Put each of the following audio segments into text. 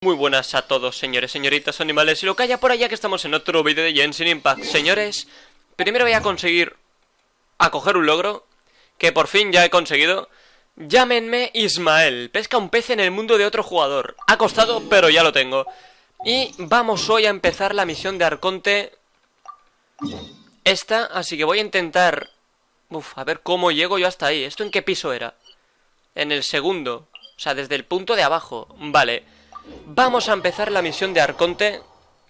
Muy buenas a todos, señores, señoritas, animales y lo que haya por allá, que estamos en otro vídeo de Genshin Impact. Señores, primero voy a conseguir coger un logro que por fin ya he conseguido. Llámenme Ismael, pesca un pez en el mundo de otro jugador. Ha costado, pero ya lo tengo. Y vamos hoy a empezar la misión de Arconte esta, así que voy a intentar a ver cómo llego yo hasta ahí. ¿Esto en qué piso era? En el segundo, o sea, desde el punto de abajo. Vale. Vamos a empezar la misión de Arconte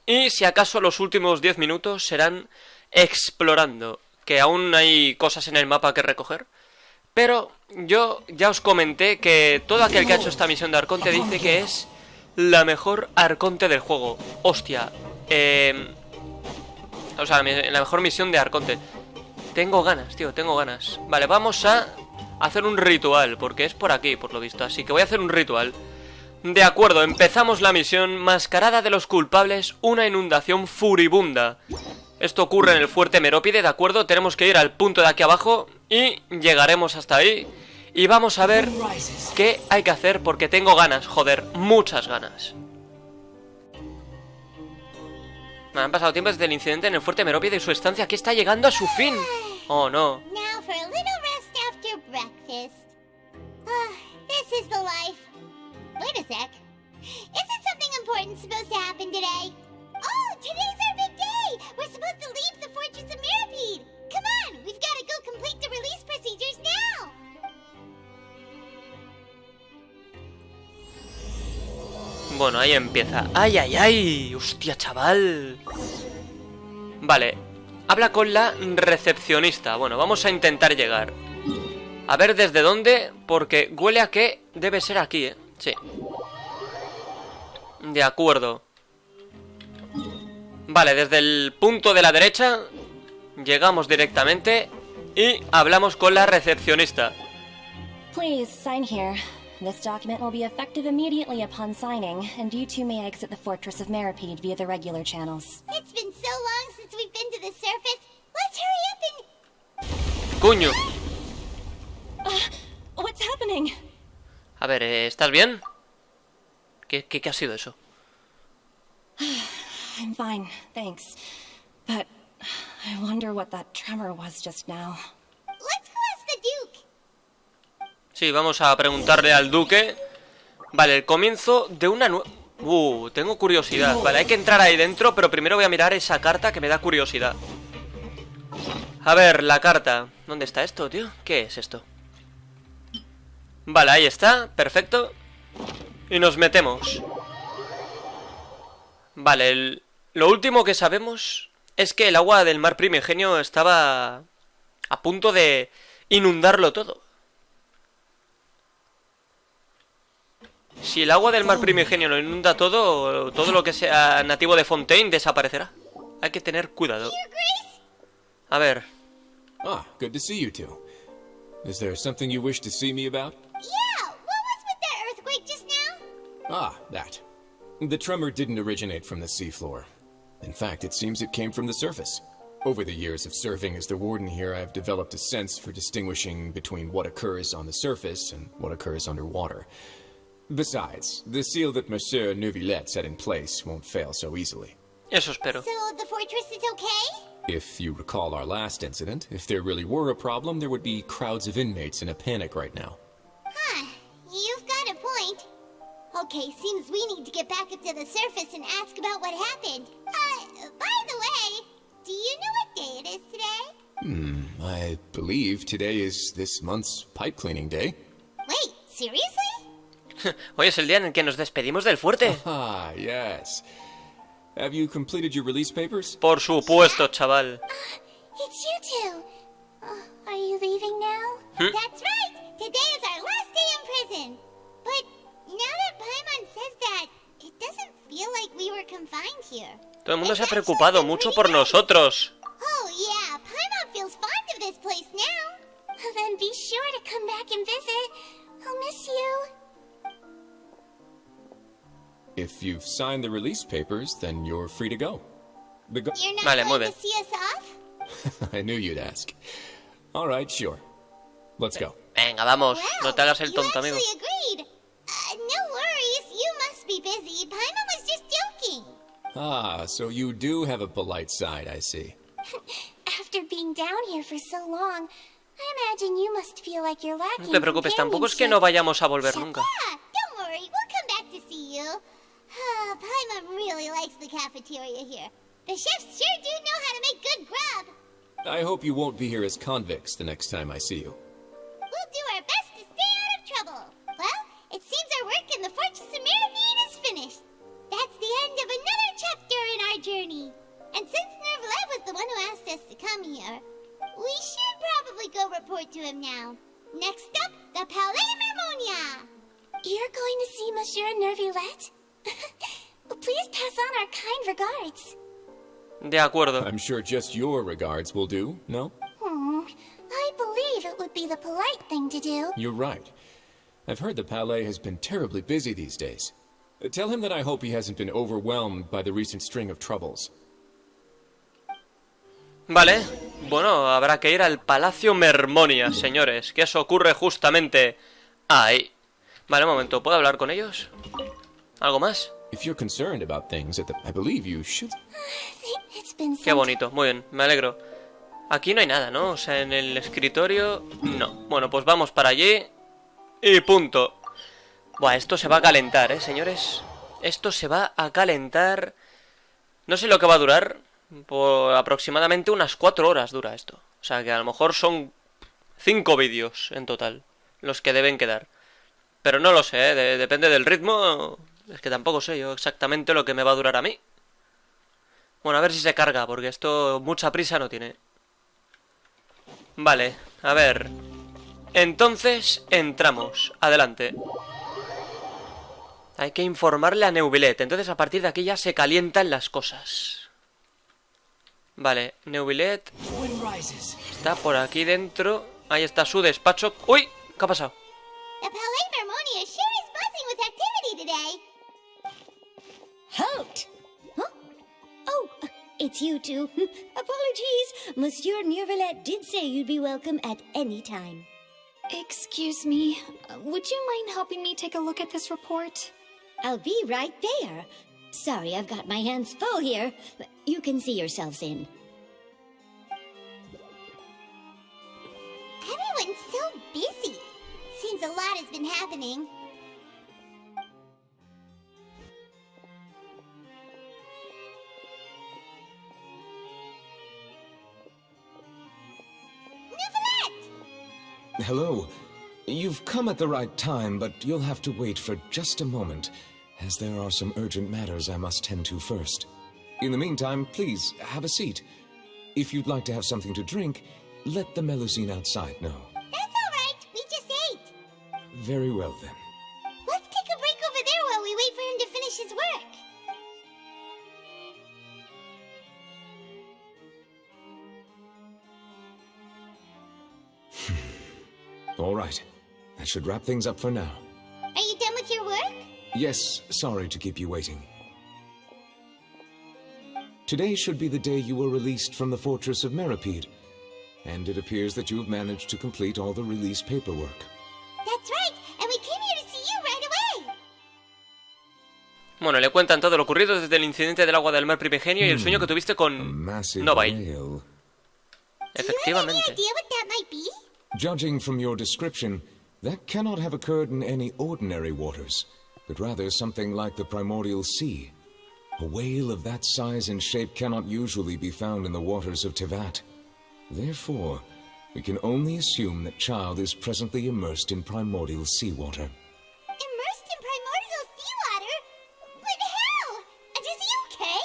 y si acaso los últimos 10 minutos serán explorando, que aún hay cosas en el mapa que recoger. Pero yo ya os comenté que todo aquel que ha hecho esta misión de Arconte dice que es la mejor Arconte del juego. Hostia, o sea, la mejor misión de Arconte. Tengo ganas, tío, tengo ganas. Vale, vamos a hacer un ritual, porque es por aquí, por lo visto. Así que voy a hacer un ritual. De acuerdo, empezamos la misión. Mascarada de los culpables, una inundación furibunda. Esto ocurre en el fuerte Merópide, de acuerdo. Tenemos que ir al punto de aquí abajo y llegaremos hasta ahí. Y vamos a ver qué hay que hacer, porque tengo ganas, joder, muchas ganas. Han pasado tiempo desde el incidente en el fuerte Merópide y su estancia aquí está llegando a su fin. Oh, no. Wait a sec. Isn't something important supposed to happen today? Oh, today's our big day! We're supposed to leave the Fortress of Meropide! Come on, we've got to go complete the release procedures now! Bueno, ahí empieza. ¡Ay, ay, ay! ¡Hostia, chaval! Vale, habla con la recepcionista. Bueno, vamos a intentar llegar. A ver desde dónde, porque huele a que debe ser aquí, ¿eh? Sí. De acuerdo. Vale, desde el punto de la derecha llegamos directamente y hablamos con la recepcionista. Please sign here. This document will be effective immediately upon signing, and you two may exit the Fortress of Meropide via the regular channels. It's been so long since we've been to the surface. Let's hurry up and... ¡Coño! What's happening? A ver, ¿estás bien? ¿Qué ha sido eso? I'm fine, thanks. But I wonder what that tremor was just now. Let's go ask the Duke. Sí, vamos a preguntarle al duque. Vale, el comienzo de una nueva... tengo curiosidad. Vale, hay que entrar ahí dentro, pero primero voy a mirar esa carta que me da curiosidad. A ver, la carta. ¿Dónde está esto, tío? ¿Qué es esto? Vale, ahí está, perfecto. Y nos metemos. Vale, lo último que sabemos es que el agua del mar primigenio estaba a punto de inundarlo todo. Si el agua del mar primigenio lo inunda todo, todo lo que sea nativo de Fontaine desaparecerá. Hay que tener cuidado. A ver. Ah, good to see you two. Is there something you wish to see me about? Yeah, what was with that earthquake just now? Ah, that. The tremor didn't originate from the seafloor. In fact, it seems it came from the surface. Over the years of serving as the warden here, I've developed a sense for distinguishing between what occurs on the surface and what occurs underwater. Besides, the seal that Monsieur Neuvillette set in place won't fail so easily. Eso espero. So the fortress is okay? If you recall our last incident, if there really were a problem, there would be crowds of inmates in a panic right now. Huh, you've got a point. Okay, seems we need to get back up to the surface and ask about what happened. By the way, do you know what day it is today? I believe today is this month's pipe cleaning day. Wait, seriously? Hoy es el día en el que nos despedimos del fuerte. Ah, yes. Have you completed your release papers? Por supuesto, chaval. It's you two. Are you leaving now? That's right. Today is our last day in prison. But now that Paimon says that, it doesn't feel like we were confined here. Todo el mundo se ha preocupado mucho por nosotros. Oh yeah, Paimon feels fond of this place now. Then be sure to come back and visit. I'll miss you. If you've signed the release papers, then you're free to go. You're not Vale, muy going bien. to see us off? I knew you'd ask. All right, sure. Let's go. Venga, vamos. No te hagas el You tonto, amigo. actually agreed. No worries, you must be busy. Paimon Paimon was just joking. Ah, so you do have a polite side, I see. After being down here for so long, I imagine you must feel like you're lacking. No te preocupes, tampoco es que no vayamos a volver nunca. Don't worry, we'll come back to see you. Paimon really likes the cafeteria here. The chefs sure do know how to make good grub. I hope you won't be here as convicts the next time I see you. We'll do our best to stay out of trouble. Well, it seems our work in the Fortress of Mirapede is finished. That's the end of another chapter in our journey. And since Nervalet was the one who asked us to come here, we should probably go report to him now. Next up, the Palais Mermonia. You're going to see Monsieur Nervalet? Please pass on our kind regards. De acuerdo. I'm sure just your regards will do, no? I believe it would be the polite thing to do. You're right. I've heard the Palais has been terribly busy these days. Tell him that I hope he hasn't been overwhelmed by the recent string of troubles. Vale, bueno, habrá que ir al Palacio Mermonia, señores, que eso ocurre justamente ahí. Vale, un momento, ¿puedo hablar con ellos? ¿Algo más? If you're concerned about things I believe you should... Qué bonito, muy bien, me alegro. Aquí no hay nada, ¿no? O sea, en el escritorio... No. Bueno, pues vamos para allí y punto. Buah, esto se va a calentar, señores. Esto se va a calentar. No sé lo que va a durar. Por aproximadamente unas 4 horas dura esto. O sea, que a lo mejor son 5 vídeos en total los que deben quedar. Pero no lo sé, depende del ritmo. Es que tampoco sé yo exactamente lo que me va a durar a mí. Bueno, a ver si se carga, porque esto mucha prisa no tiene. Vale, a ver. Entonces, entramos. Adelante. Hay que informarle a Neuvillet. Entonces, a partir de aquí ya se calientan las cosas. Vale, Neuvillet está por aquí dentro. Ahí está su despacho. ¡Uy! ¿Qué ha pasado? The Palais Mermonia sure is buzzing with activity today. Halt! Huh? Oh, it's you two. Apologies. Monsieur Nervalet did say you'd be welcome at any time. Excuse me, would you mind helping me take a look at this report? I'll be right there. Sorry, I've got my hands full here. You can see yourselves in. Everyone's so busy. Seems a lot has been happening. Hello. You've come at the right time, but you'll have to wait for just a moment, as there are some urgent matters I must tend to first. In the meantime, please, have a seat. If you'd like to have something to drink, let the Melusine outside know. That's all right. We just ate. Very well, then. Let's take a break over there while we wait for him to finish his work. All right. That should wrap things up for now. Are you done with your work? Yes, sorry to keep you waiting. Today should be the day you were released from the Fortress of Mirapede, and it appears that you have managed to complete all the release paperwork. That's right, and we came here to see you right away. Bueno, le cuentan todo lo ocurrido desde el incidente del agua del mar primigenio y el sueño que tuviste con Nova. Efectivamente. Do you have any idea what that might be? Judging from your description, that cannot have occurred in any ordinary waters, but rather something like the primordial sea. A whale of that size and shape cannot usually be found in the waters of Tevat. Therefore, we can only assume that child is presently immersed in primordial seawater. Immersed in primordial seawater? But how? And is he okay?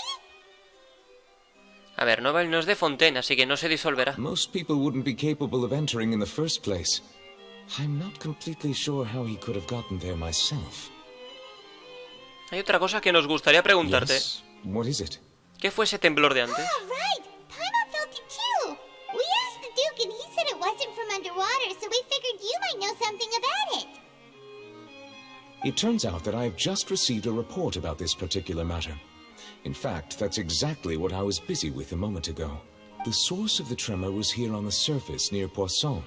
A ver, Nova no es de Fontaine, así que no se disolverá. Most people wouldn't be capable of entering in the first place. I'm not completely sure how he could have gotten there myself. Hay otra cosa que nos gustaría preguntarte. Yes? What is it? ¿Qué fue ese temblor de antes? Oh, right. Paimon felt it too. We asked the Duke and he said it wasn't from underwater, so we figured you might know something about it. It turns out that I have just received a report about this particular matter. In fact, that's exactly what I was busy with a moment ago. The source of the tremor was here on the surface near Poisson.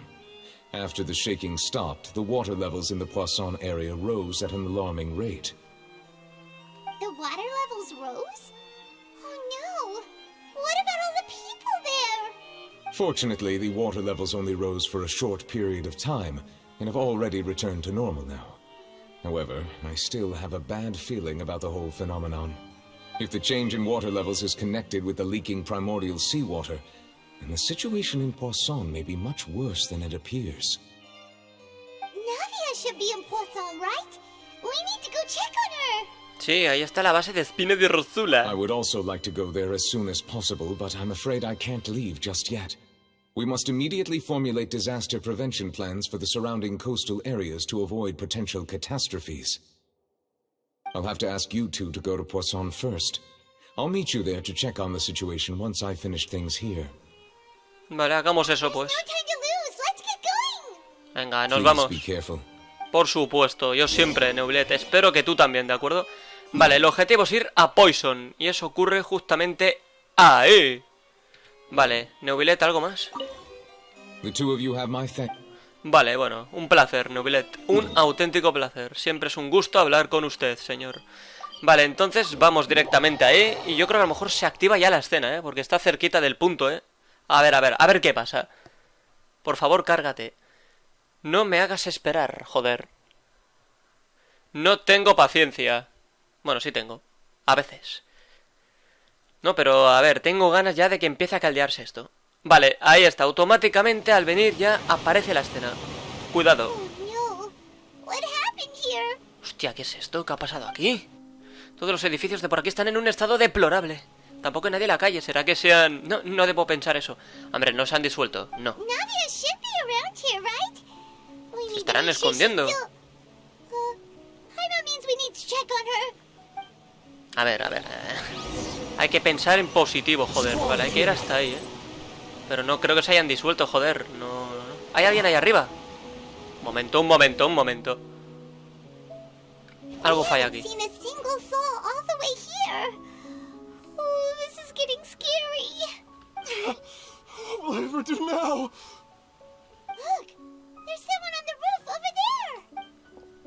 After the shaking stopped, the water levels in the Poisson area rose at an alarming rate. The water levels rose? Oh no! What about all the people there? Fortunately, the water levels only rose for a short period of time, and have already returned to normal now. However, I still have a bad feeling about the whole phenomenon. If the change in water levels is connected with the leaking primordial seawater, then the situation in Poisson may be much worse than it appears. Navia should be in Poisson, right? We need to go check on her! Sí, ahí está la base de Spine di Rossula. I would also like to go there as soon as possible, but I'm afraid I can't leave just yet. We must immediately formulate disaster prevention plans for the surrounding coastal areas to avoid potential catastrophes. I'll have to ask you two to go to Poisson first. I'll meet you there to check on the situation once I finish things here. Vale, hagamos eso pues. No time to lose, let's get going! Venga, nos Please vamos. be careful. Por supuesto, yo siempre, Neuvillette. Espero que tú también, ¿de acuerdo? Vale, el objetivo es ir a Poison. Y eso ocurre justamente ahí. Vale, Neuvillette, ¿algo más? The two of you have my Vale, bueno, un placer, Neuvillette. Un auténtico placer. Siempre es un gusto hablar con usted, señor. Vale, entonces vamos directamente ahí. Y yo creo que a lo mejor se activa ya la escena, ¿eh? Porque está cerquita del punto, ¿eh? A ver qué pasa. Por favor, cárgate. No me hagas esperar, joder. No tengo paciencia. Bueno, sí tengo. A veces. No, pero a ver, tengo ganas ya de que empiece a caldearse esto. Vale, ahí está. Automáticamente al venir ya aparece la escena. Cuidado. Oh no! What happened here? Hostia, ¿qué es esto? ¿Qué ha pasado aquí? Todos los edificios de por aquí están en un estado deplorable. Tampoco hay nadie en la calle. ¿Será que sean...? No debo pensar eso. Hombre, no se han disuelto. No. Navia should be around here, right? We need Se estarán to make sure she's escondiendo. still- That means we need to check on her. A ver. Hay que pensar en positivo, joder. Vale, hay que ir hasta ahí, ¿eh? Pero no creo que se hayan disuelto, joder. No. ¿Hay alguien ahí arriba? Un momento. Algo falla aquí. Seen a single soul all the way here. Oh, this is getting scary. What will I ever do now? Look, there's someone on the roof over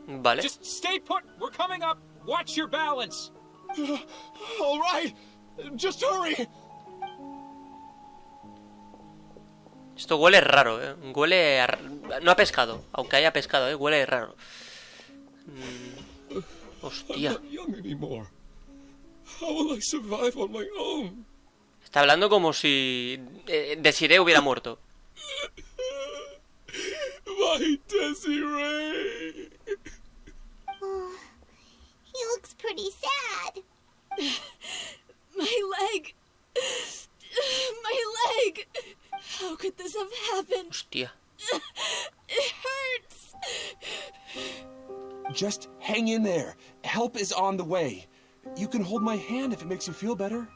there. Vale. Just stay put. We're coming up. Watch your balance. All right, just hurry. Esto huele raro, ¿eh? Huele a... No a pescado, aunque haya pescado, ¿eh? Huele raro. Hostia. I'm not young anymore. How will I survive on my own? Está hablando como si Desiree hubiera muerto. My Desiree. Oh, he looks pretty sad. My leg! My leg! How could this have happened? Hostia. It hurts! Just hang in there. Help is on the way. You can hold my hand if it makes you feel better.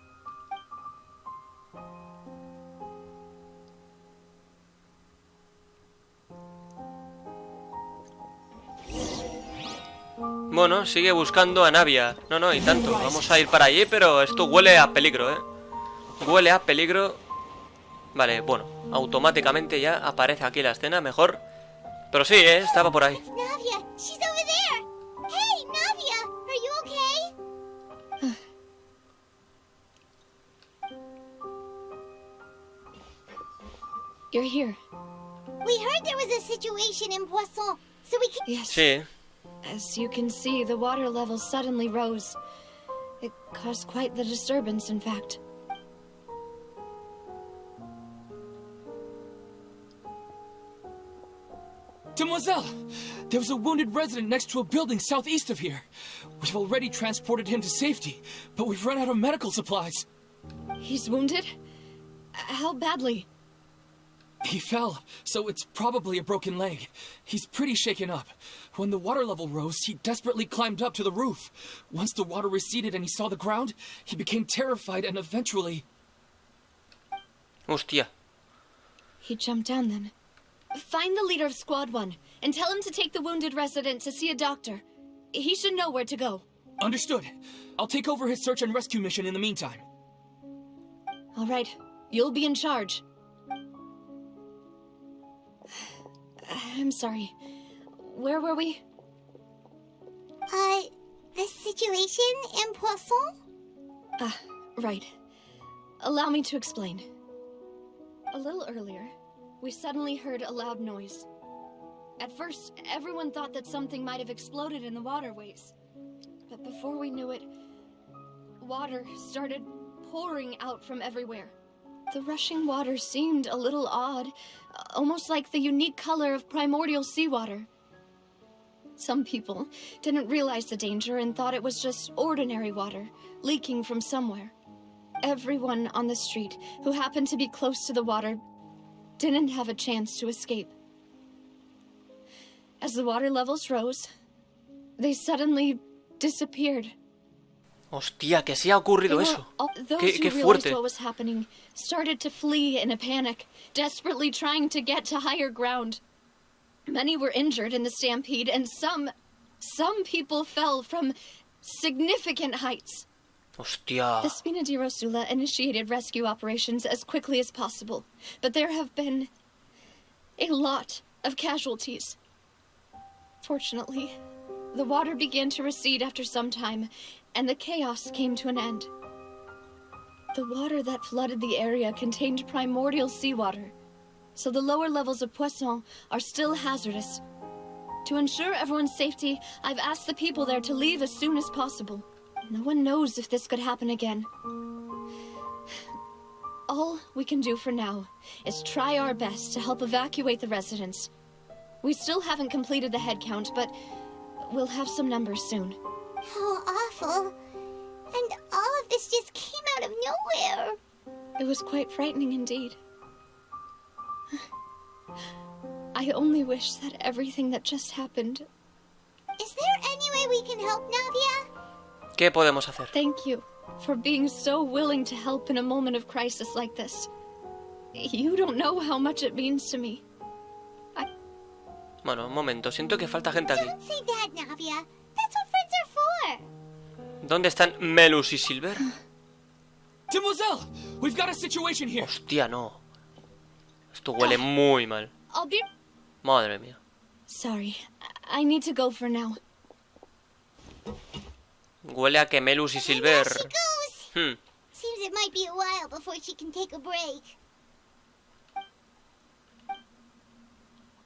Bueno, sigue buscando a Navia. No, y tanto. Vamos a ir para allí, pero esto huele a peligro, ¿eh? Huele a peligro. Vale, bueno. Automáticamente ya aparece aquí la escena, mejor. Pero sí, estaba por ahí. It's Navia. She's over there. Hey, Navia, are you okay? You're here. We heard there was a situation in Poisson, so we could... Yes. Sí. As you can see, the water level suddenly rose. It caused quite the disturbance, in fact. Demoiselle! There was a wounded resident next to a building southeast of here. We've already transported him to safety, but we've run out of medical supplies. He's wounded? How badly? He fell, so it's probably a broken leg. He's pretty shaken up. When the water level rose, he desperately climbed up to the roof. Once the water receded and he saw the ground, he became terrified and eventually... Hostia. He jumped down then. Find the leader of Squad 1 and tell him to take the wounded resident to see a doctor. He should know where to go. Understood. I'll take over his search and rescue mission in the meantime. All right. You'll be in charge. I'm sorry. Where were we? The situation in Poisson? Ah, right. Allow me to explain. A little earlier, we suddenly heard a loud noise. At first, everyone thought that something might have exploded in the waterways. But before we knew it, water started pouring out from everywhere. The rushing water seemed a little odd, almost like the unique color of primordial seawater. Some people didn't realize the danger and thought it was just ordinary water, leaking from somewhere. Everyone on the street who happened to be close to the water didn't have a chance to escape. As the water levels rose, they suddenly disappeared. Hostia, que sí ha ocurrido eso. Qué fuerte. What was happening started to flee in a panic, desperately trying to get to higher ground. Many were injured in the stampede, and some people fell from significant heights. Hostia. The Spina di Rosula initiated rescue operations as quickly as possible, but there have been a lot of casualties. Fortunately, the water began to recede after some time, and the chaos came to an end. The water that flooded the area contained primordial seawater, so the lower levels of Poisson are still hazardous. To ensure everyone's safety, I've asked the people there to leave as soon as possible. No one knows if this could happen again. All we can do for now is try our best to help evacuate the residents. We still haven't completed the head count, but we'll have some numbers soon. How awful. And all of this just came out of nowhere. It was quite frightening indeed. I only wish that everything that just happened... Is there any way we can help, Navia? ¿Qué podemos hacer? Thank you for being so willing to help in a moment of crisis like this. You don't know how much it means to me. Bueno, un momento, siento que falta gente aquí. Don't say that, Navia. That's what friends are for. ¿Dónde están Melus y Silver? Demoiselle, we've got a situation here. Hostia, no. Esto huele muy mal. I'll be... Madre mía. Sorry, I need to go for now. Huele a que Melus y Silver... There she goes. Seems it might be a while before she can take a break.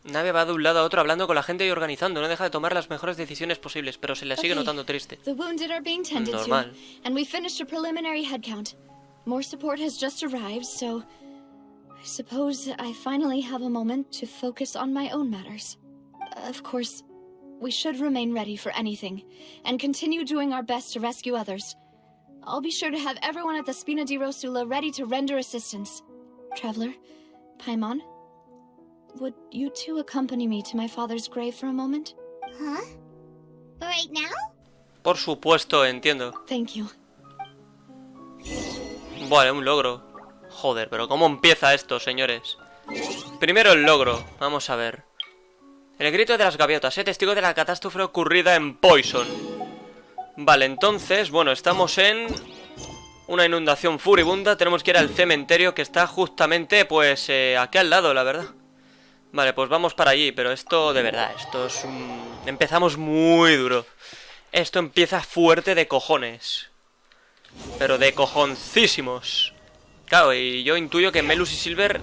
Navia va de un lado a otro hablando con la gente y organizando. No deja de tomar las mejores decisiones posibles, pero se la sigue notando triste. The wounded are being tended Normal. to, and we finished a preliminary head count. More support has just arrived, so I suppose I finally have a moment to focus on my own matters. Of course, we should remain ready for anything, and continue doing our best to rescue others. I'll be sure to have everyone at the Spina di Rosula ready to render assistance. Traveler, Paimon, would you two accompany me to my father's grave for a moment? Huh? Right now? Por supuesto, entiendo. Thank you. Vale, un logro. Joder, pero ¿cómo empieza esto, señores? Primero el logro. Vamos a ver. El grito de las gaviotas, testigo de la catástrofe ocurrida en Poison. Vale, entonces, bueno, estamos en una inundación furibunda. Tenemos que ir al cementerio que está justamente, pues, aquí al lado, la verdad. Vale, pues vamos para allí, pero esto, de verdad, esto es un... Empezamos muy duro. Esto empieza fuerte de cojones. Pero de cojoncísimos. Claro, y yo intuyo que Melus y Silver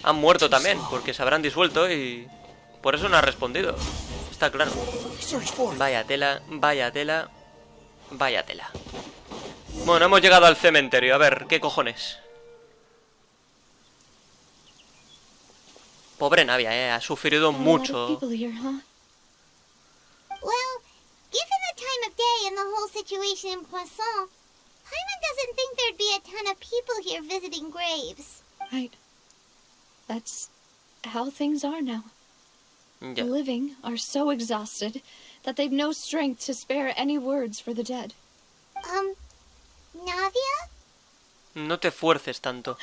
han muerto también, porque se habrán disuelto y... Por eso no ha respondido. Está claro. Vaya tela, vaya tela, vaya tela. Bueno, hemos llegado al cementerio. A ver, ¿qué cojones? Pobre Navia, ha sufrido mucho. Well, given the time of day and the whole situation in Poisson, Paimon doesn't think there'd be a ton of people here visiting graves. Right. That's how things are now. The living are so exhausted that they've no strength to spare any words for the dead. Navia? No te fuerces tanto.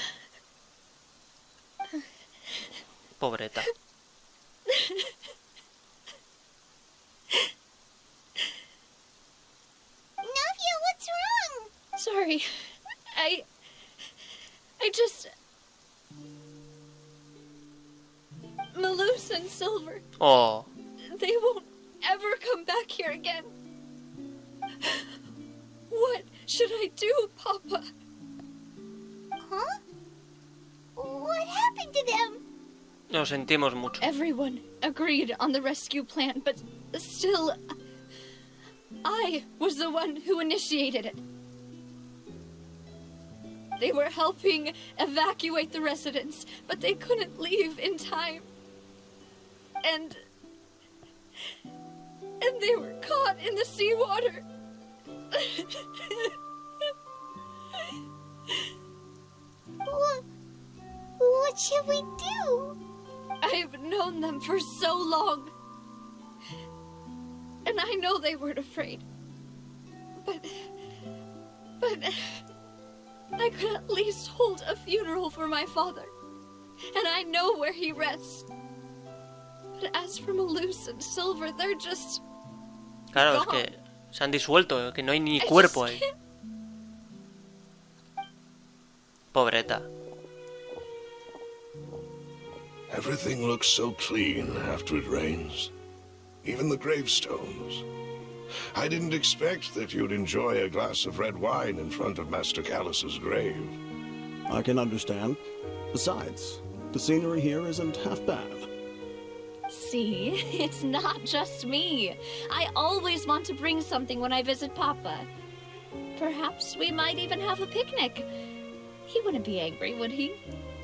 Pobreta. Navia, what's wrong? Sorry. I just... Melus and Silver. Oh. They won't ever come back here again. What should I do, Papa? Huh? What happened to them? Lo sentimos mucho. Everyone agreed on the rescue plan, but still, I was the one who initiated it. They were helping evacuate the residents, but they couldn't leave in time. And they were caught in the seawater. What should we do? I've known them for so long. And I know they weren't afraid. But I could at least hold a funeral for my father. And I know where he rests. But as for Malus and Silver, they're just... Claro, gone. es que se han disuelto, que no hay ni cuerpo ahí. Pobreta. Everything looks so clean after it rains. Even the gravestones. I didn't expect that you'd enjoy a glass of red wine in front of Master Callus's grave. I can understand. Besides, the scenery here isn't half bad. See, it's not just me. I always want to bring something when I visit Papa. Perhaps we might even have a picnic. He wouldn't be angry, would he?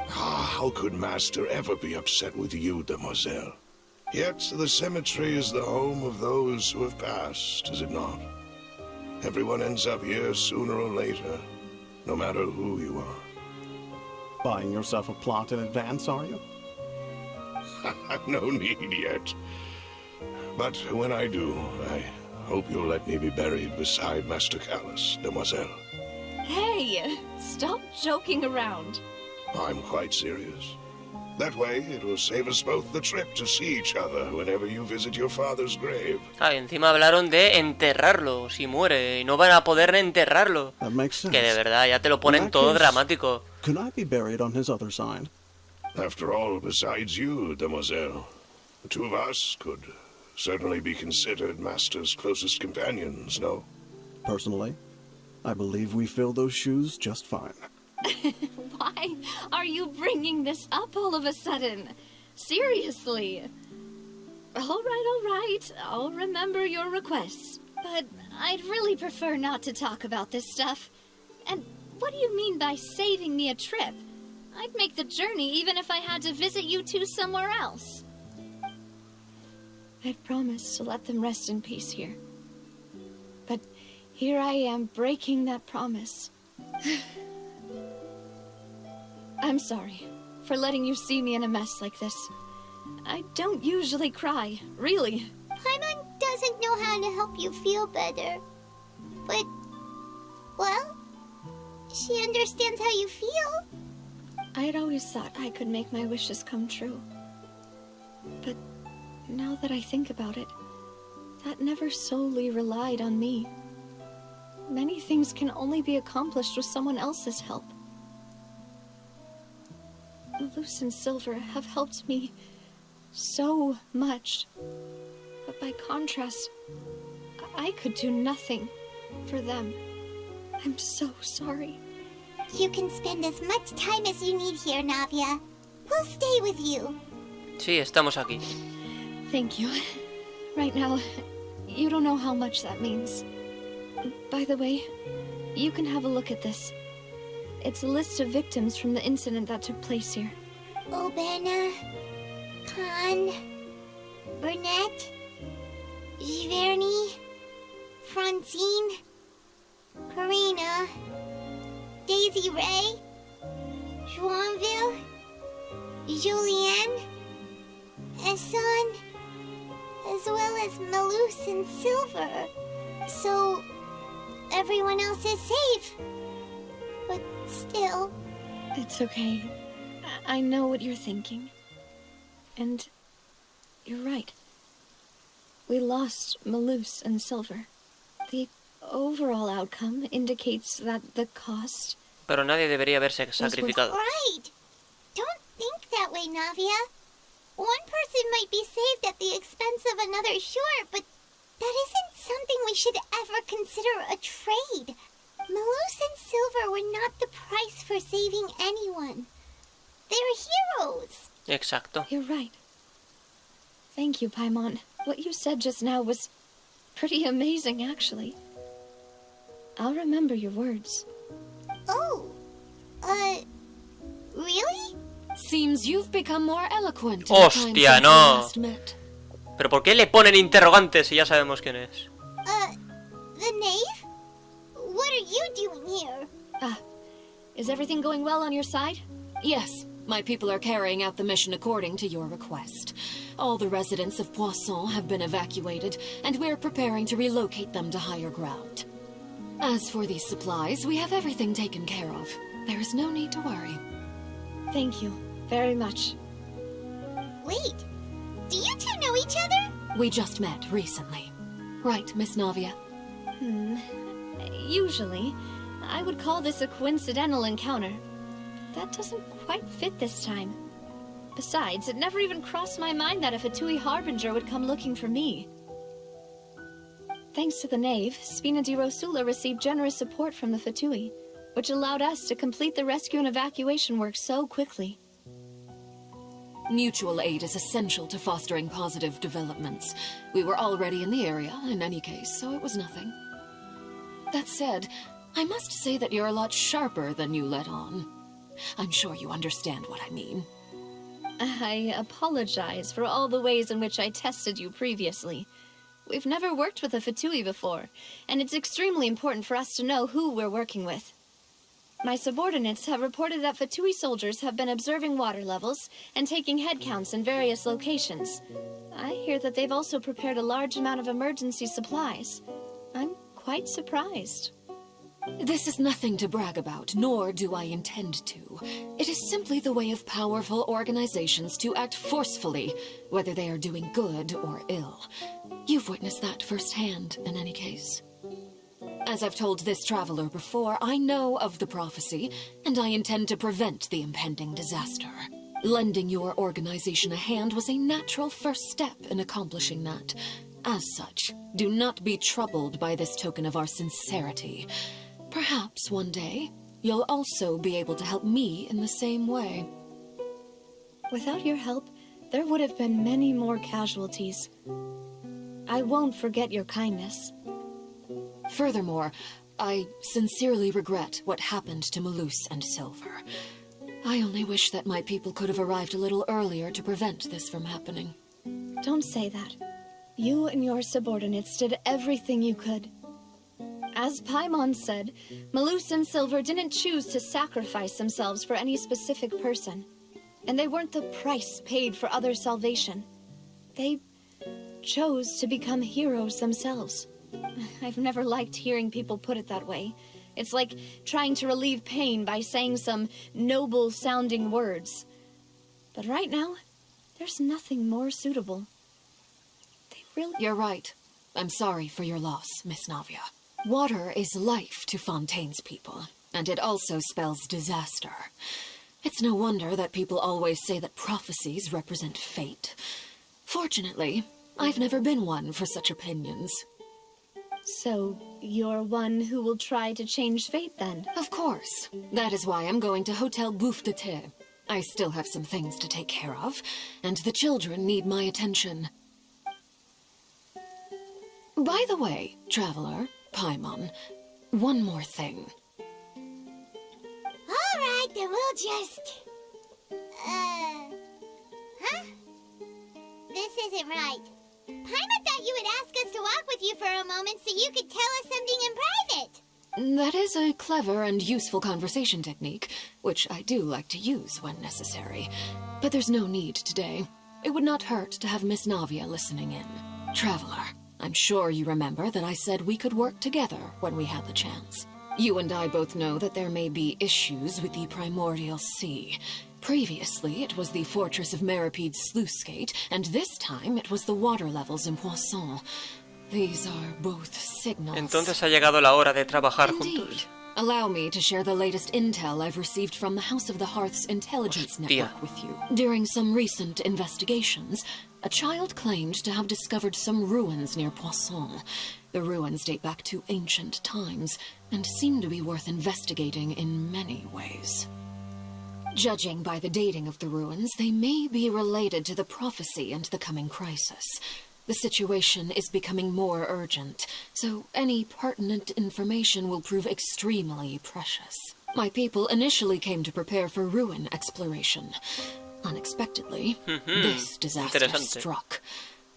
How could Master ever be upset with you, demoiselle? Yet the cemetery is the home of those who have passed, is it not? Everyone ends up here sooner or later, no matter who you are. Buying yourself a plot in advance, are you? No need yet. But when I do, I hope you'll let me be buried beside Master Callus, demoiselle. Hey, stop joking around. I'm quite serious. That way, it will save us both the trip to see each other whenever you visit your father's grave. Ah, y encima hablaron de enterrarlo si muere, y no van a poder enterrarlo. That makes sense. Que de verdad, ya te lo ponen In that todo case, dramático. Could I be buried on his other side? After all, besides you, demoiselle, the two of us could certainly be considered Master's closest companions, no? Personally, I believe we fill those shoes just fine. Why are you bringing this up all of a sudden? Seriously. All right. I'll remember your requests. But I'd really prefer not to talk about this stuff. And what do you mean by saving me a trip? I'd make the journey even if I had to visit you two somewhere else. I'd promised to let them rest in peace here. But here I am breaking that promise. I'm sorry for letting you see me in a mess like this. I don't usually cry, really. Paimon doesn't know how to help you feel better. But, well, she understands how you feel. I had always thought I could make my wishes come true. But now that I think about it, that never solely relied on me. Many things can only be accomplished with someone else's help. Malus and Silver have helped me so much. But by contrast, I could do nothing for them. I'm so sorry. You can spend as much time as you need here, Navia. We'll stay with you. Sí, estamos aquí. Thank you. Right now, you don't know how much that means. By the way, you can have a look at this. It's a list of victims from the incident that took place here. Obena, Khan, Burnett, Giverny, Francine, Karina, Daisy Ray, Joinville, Julianne, Esson, as well as Malus and Silver. So, everyone else is safe. But still... It's okay. I know what you're thinking. And you're right. We lost Malus and Silver. The overall outcome indicates that the cost... Pero nadie debería haberse sacrificado. Right. Don't think that way, Navia. One person might be saved at the expense of another, sure, but That isn't something we should ever consider a trade. Malus and Silver were not the price for saving anyone. They're heroes. Exacto. You're right. Thank you, Paimon. What you said just now was pretty amazing, actually. I'll remember your words. Oh, really? Seems you've become more eloquent in the time Hostia, since we no. last met. ¿Pero por qué le ponen interrogantes si ya sabemos quién es? The knave? What are you doing here? Is everything going well on your side? Yes, my people are carrying out the mission according to your request. All the residents of Poisson have been evacuated, and we're preparing to relocate them to higher ground. As for these supplies, we have everything taken care of. There is no need to worry. Thank you very much. Wait, do you two know each other? We just met recently. Right, Miss Navia? Usually, I would call this a coincidental encounter. That doesn't quite fit this time. Besides, it never even crossed my mind that a Fatui Harbinger would come looking for me. Thanks to the knave, Spina di Rosula received generous support from the Fatui, which allowed us to complete the rescue and evacuation work so quickly. Mutual aid is essential to fostering positive developments. We were already in the area, in any case, so it was nothing. That said, I must say that you're a lot sharper than you let on. I'm sure you understand what I mean. I apologize for all the ways in which I tested you previously. We've never worked with a Fatui before, and it's extremely important for us to know who we're working with. My subordinates have reported that Fatui soldiers have been observing water levels and taking head counts in various locations. I hear that they've also prepared a large amount of emergency supplies. I'm quite surprised. This is nothing to brag about, nor do I intend to. It is simply the way of powerful organizations to act forcefully, whether they are doing good or ill. You've witnessed that firsthand, in any case. As I've told this traveler before, I know of the prophecy, and I intend to prevent the impending disaster. Lending your organization a hand was a natural first step in accomplishing that. As such, do not be troubled by this token of our sincerity. Perhaps one day, you'll also be able to help me in the same way. Without your help, there would have been many more casualties. I won't forget your kindness. Furthermore, I sincerely regret what happened to Malus and Silver. I only wish that my people could have arrived a little earlier to prevent this from happening. Don't say that. You and your subordinates did everything you could. As Paimon said, Malus and Silver didn't choose to sacrifice themselves for any specific person. And they weren't the price paid for other salvation. They chose to become heroes themselves. I've never liked hearing people put it that way. It's like trying to relieve pain by saying some noble-sounding words. But right now, there's nothing more suitable. They really... You're right. I'm sorry for your loss, Miss Navia. Water is life to Fontaine's people, and it also spells disaster. It's no wonder that people always say that prophecies represent fate. Fortunately, I've never been one for such opinions. So, you're one who will try to change fate, then? Of course. That is why I'm going to Hotel Bouffe de Thé. I still have some things to take care of, and the children need my attention. By the way, traveler, Paimon, one more thing. All right, then we'll just... Huh? This isn't right. Paimon thought you would ask us to walk with you for a moment so you could tell us something in private. That is a clever and useful conversation technique, which I do like to use when necessary. But there's no need today. It would not hurt to have Miss Navia listening in. Traveler, I'm sure you remember that I said we could work together when we had the chance. You and I both know that there may be issues with the primordial sea. Previously, it was the fortress of Meripede's sluice gate, and this time it was the water levels in Poisson. These are both signals. Entonces ha llegado la hora de trabajar Indeed. juntos. Allow me to share the latest intel I've received from the House of the Hearth's intelligence network with you. During some recent investigations, a child claimed to have discovered some ruins near Poisson. The ruins date back to ancient times, and seem to be worth investigating in many ways. Judging by the dating of the ruins, they may be related to the prophecy and the coming crisis. The situation is becoming more urgent, so any pertinent information will prove extremely precious. My people initially came to prepare for ruin exploration. Unexpectedly, this disaster struck.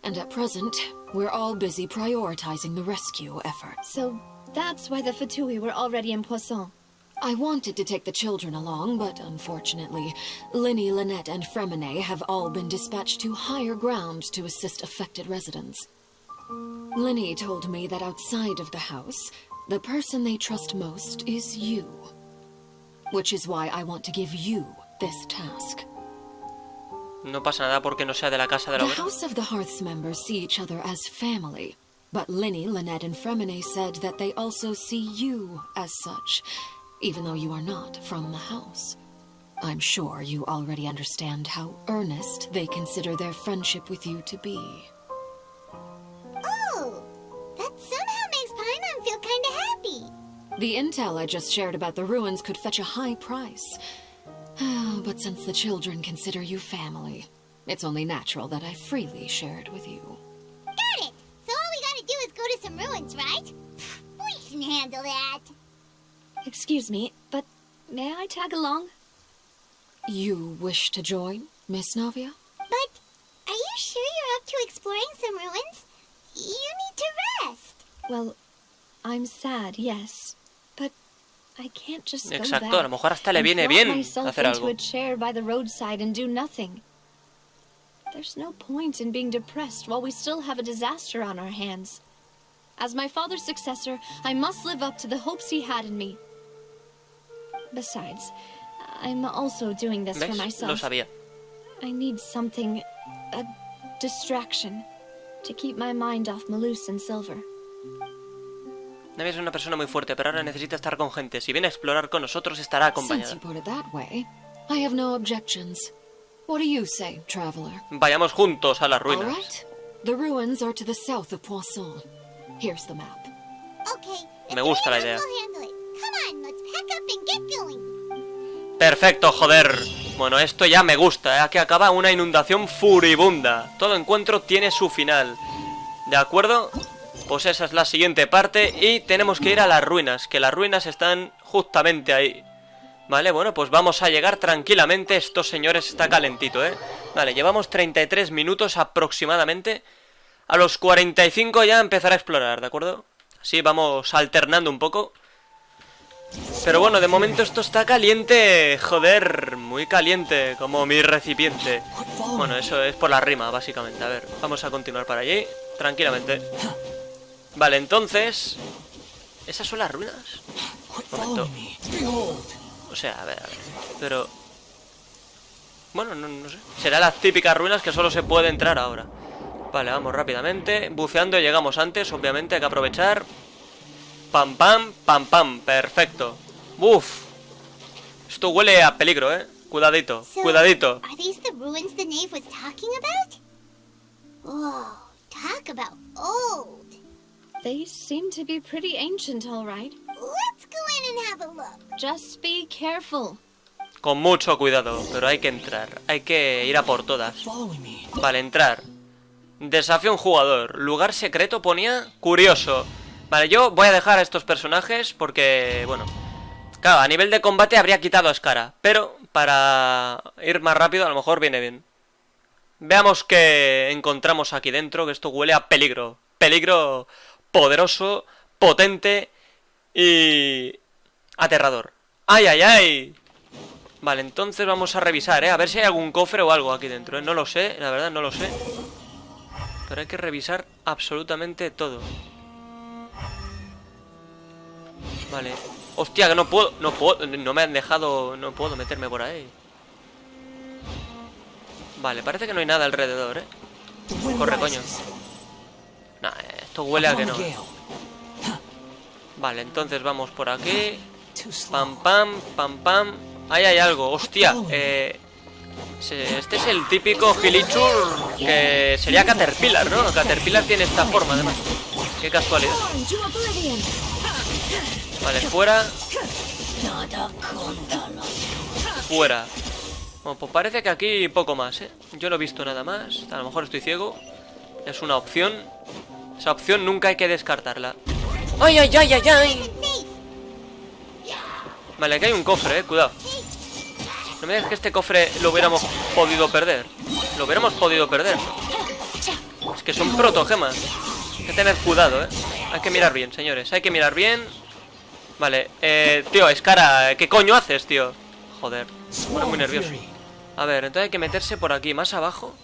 And at present, we're all busy prioritizing the rescue effort. So that's why the Fatui were already in Poisson. I wanted to take the children along, but unfortunately, Linny, Lynette, and Fremine have all been dispatched to higher ground to assist affected residents. Linny told me that outside of the house, the person they trust most is you. Which is why I want to give you this task. No pasa nada porque no sea de la casa de la The hoguera. House of the Hearth's members see each other as family, but Linny, Lynette, and Fremine said that they also see you as such, even though you are not from the house. I'm sure you already understand how earnest they consider their friendship with you to be. Oh, that somehow makes Paimon feel kinda happy. The intel I just shared about the ruins could fetch a high price. But since the children consider you family, it's only natural that I freely share it with you. Got it! So all we gotta do is go to some ruins, right? We can handle that. Excuse me, but may I tag along? You wish to join, Miss Navia? But are you sure you're up to exploring some ruins? You need to rest. Well, I'm sad, yes, but I can't just go Exacto, back a lo mejor hasta le and viene plop bien myself hacer into algo. a chair by the roadside and do nothing. There's no point in being depressed while we still have a disaster on our hands. As my father's successor, I must live up to the hopes he had in me. Besides, I'm also doing this for ¿Ves? Lo myself. sabía. I need something, a distraction, to keep my mind off Malus and Silver. Navia es una persona muy fuerte, pero ahora necesita estar con gente. Si viene a explorar con nosotros, estará Since acompañada. you put it that way, I have no objections. What do you say, traveler? Vayamos juntos a las All ruinas. right. The ruins are to the south of Poisson. Here's the map. Okay, if Me gusta la the idea. others will handle it. Come on, let's pack up and get going. Perfecto, joder. Bueno, esto ya me gusta, ¿eh? Aquí acaba una inundación furibunda. Todo encuentro tiene su final. ¿De acuerdo? Pues esa es la siguiente parte y tenemos que ir a las ruinas, que las ruinas están justamente ahí. Vale, bueno, pues vamos a llegar tranquilamente. Estos señores está calentito, ¿eh? Vale, llevamos 33 minutos aproximadamente. A los 45 ya empezaré a explorar, ¿de acuerdo? Así vamos alternando un poco. Pero bueno, de momento esto está caliente, joder, muy caliente, como mi recipiente. Bueno, eso es por la rima, básicamente. A ver, vamos a continuar para allí, tranquilamente. Vale, entonces... ¿Esas son las ruinas? Un momento. O sea, a ver, pero... Bueno, no sé. Serán las típicas ruinas que solo se puede entrar ahora. Vale, vamos rápidamente. Buceando llegamos antes, obviamente, hay que aprovechar. Pam, pam, pam, pam, perfecto. Uf. Esto huele a peligro, Cuidadito, So, cuidadito. Are these the ruins the knave was talking about? Whoa, talk about old. They seem to be pretty ancient, all right. Let's go in and have a look. Just be careful. Con mucho cuidado, pero hay que entrar. Hay que ir a por todas. Vale, entrar. Desafío a un jugador. Lugar secreto ponía curioso. Vale, yo voy a dejar a estos personajes porque, bueno, claro, a nivel de combate habría quitado a Skara, pero para ir más rápido a lo mejor viene bien. Veamos qué encontramos aquí dentro, que esto huele a peligro. Peligro poderoso, potente y aterrador. ¡Ay, ay, ay! Vale, entonces vamos a revisar, a ver si hay algún cofre o algo aquí dentro, No lo sé, la verdad no lo sé. Pero hay que revisar absolutamente todo. Vale. Hostia, que no puedo, no me han dejado, no puedo meterme por ahí. Vale, parece que no hay nada alrededor, Corre, coño. Nah, esto huele a que no. Vale, entonces vamos por aquí. Pam, pam, pam, pam. Ahí hay algo, hostia. Este es el típico Gilichur que sería Caterpillar, ¿no? Caterpillar tiene esta forma, además. Qué casualidad. Vale, fuera. Fuera. Bueno, pues parece que aquí poco más, ¿eh? Yo no he visto nada más. A lo mejor estoy ciego. Es una opción. Esa opción nunca hay que descartarla. ¡Ay, ay, ay, ay, ay! Vale, aquí hay un cofre, cuidado. No me digas que este cofre lo hubiéramos podido perder. Lo hubiéramos podido perder. Es que son protogemas. Hay que tener cuidado, Hay que mirar bien, señores. Hay que mirar bien. Vale, tío, Escara, ¿qué coño haces, tío? Joder, me pone muy nervioso. A ver, entonces hay que meterse por aquí, más abajo.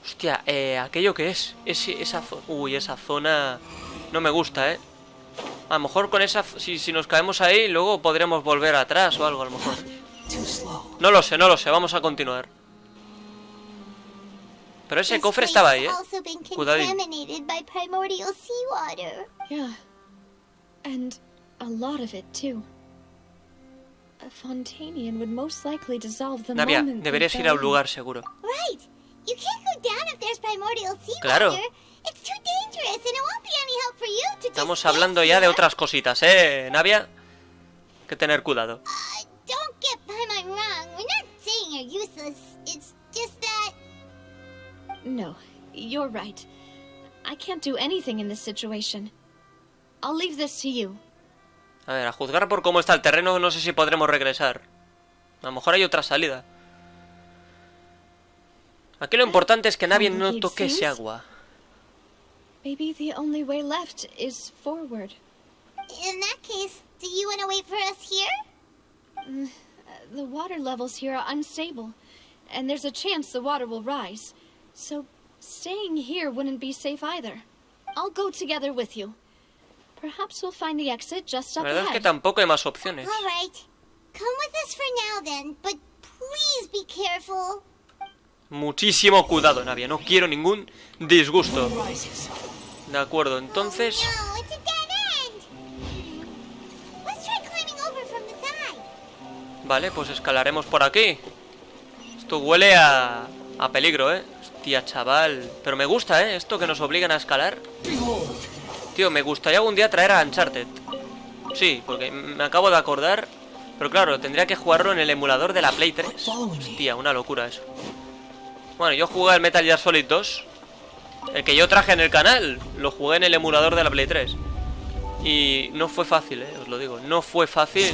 Hostia, ¿aquello que es? Esa zona... Uy, esa zona... No me gusta, A lo mejor con esa... Si nos caemos ahí, luego podremos volver atrás o algo, a lo mejor. No lo sé, vamos a continuar. Pero ese cofre estaba ahí, Cuidadín. Yeah. And a lot of it too. A Fontanian would most likely dissolve the Navia, moment deberías ir a un lugar seguro. Right. You can't go down if there's primordial Claro. seawater. It's too dangerous and it won't be any help for you to Estamos just hablando stay ya de here. otras cositas, Navia. Hay que tener cuidado. Don't get Paimon wrong. We're not saying you're useless. It's just that... No, you're right. I can't do anything in this situation. I'll leave this to you. A ver, a juzgar por cómo está el terreno, no sé si podremos regresar. A lo mejor hay otra salida. Aquí lo importante es que nadie no toque ese agua. Maybe the only way left is forward. In that case, do you want to wait for us here? The water levels here are unstable, and there's a chance the water will rise. So, staying here wouldn't be safe either. I'll go together with you. Perhaps we'll find the exit just up La verdad es que ahead. tampoco hay más opciones. All right. Come with us for now then, but please be careful. Muchísimo cuidado, Navia. No quiero ningún disgusto. De acuerdo, entonces... No, it's a dead end. Let's try climbing over from the side. Vale, pues escalaremos por aquí. Esto huele a peligro, Hostia, chaval. Pero me gusta, esto que nos obligan a escalar. Tío, me gustaría algún día traer a Uncharted. Sí, porque me acabo de acordar. Pero claro, tendría que jugarlo en el emulador de la Play 3. Hostia, una locura eso. Bueno, yo jugué al Metal Gear Solid 2. El que yo traje en el canal. Lo jugué en el emulador de la Play 3. Y no fue fácil, os lo digo. No fue fácil.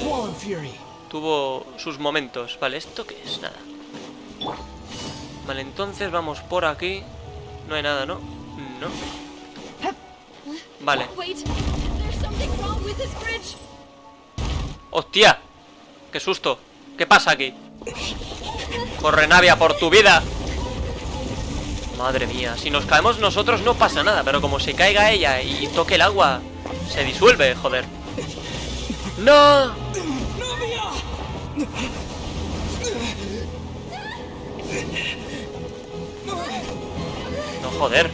Tuvo sus momentos. Vale, ¿esto qué es? Nada. Vale, entonces vamos por aquí. No hay nada, ¿no? No. Vale. ¡Hostia! ¡Qué susto! ¿Qué pasa aquí? ¡Corre, Navia, por tu vida! Madre mía, si nos caemos nosotros no pasa nada. Pero como se caiga ella y toque el agua, se disuelve, joder. ¡No! No, joder.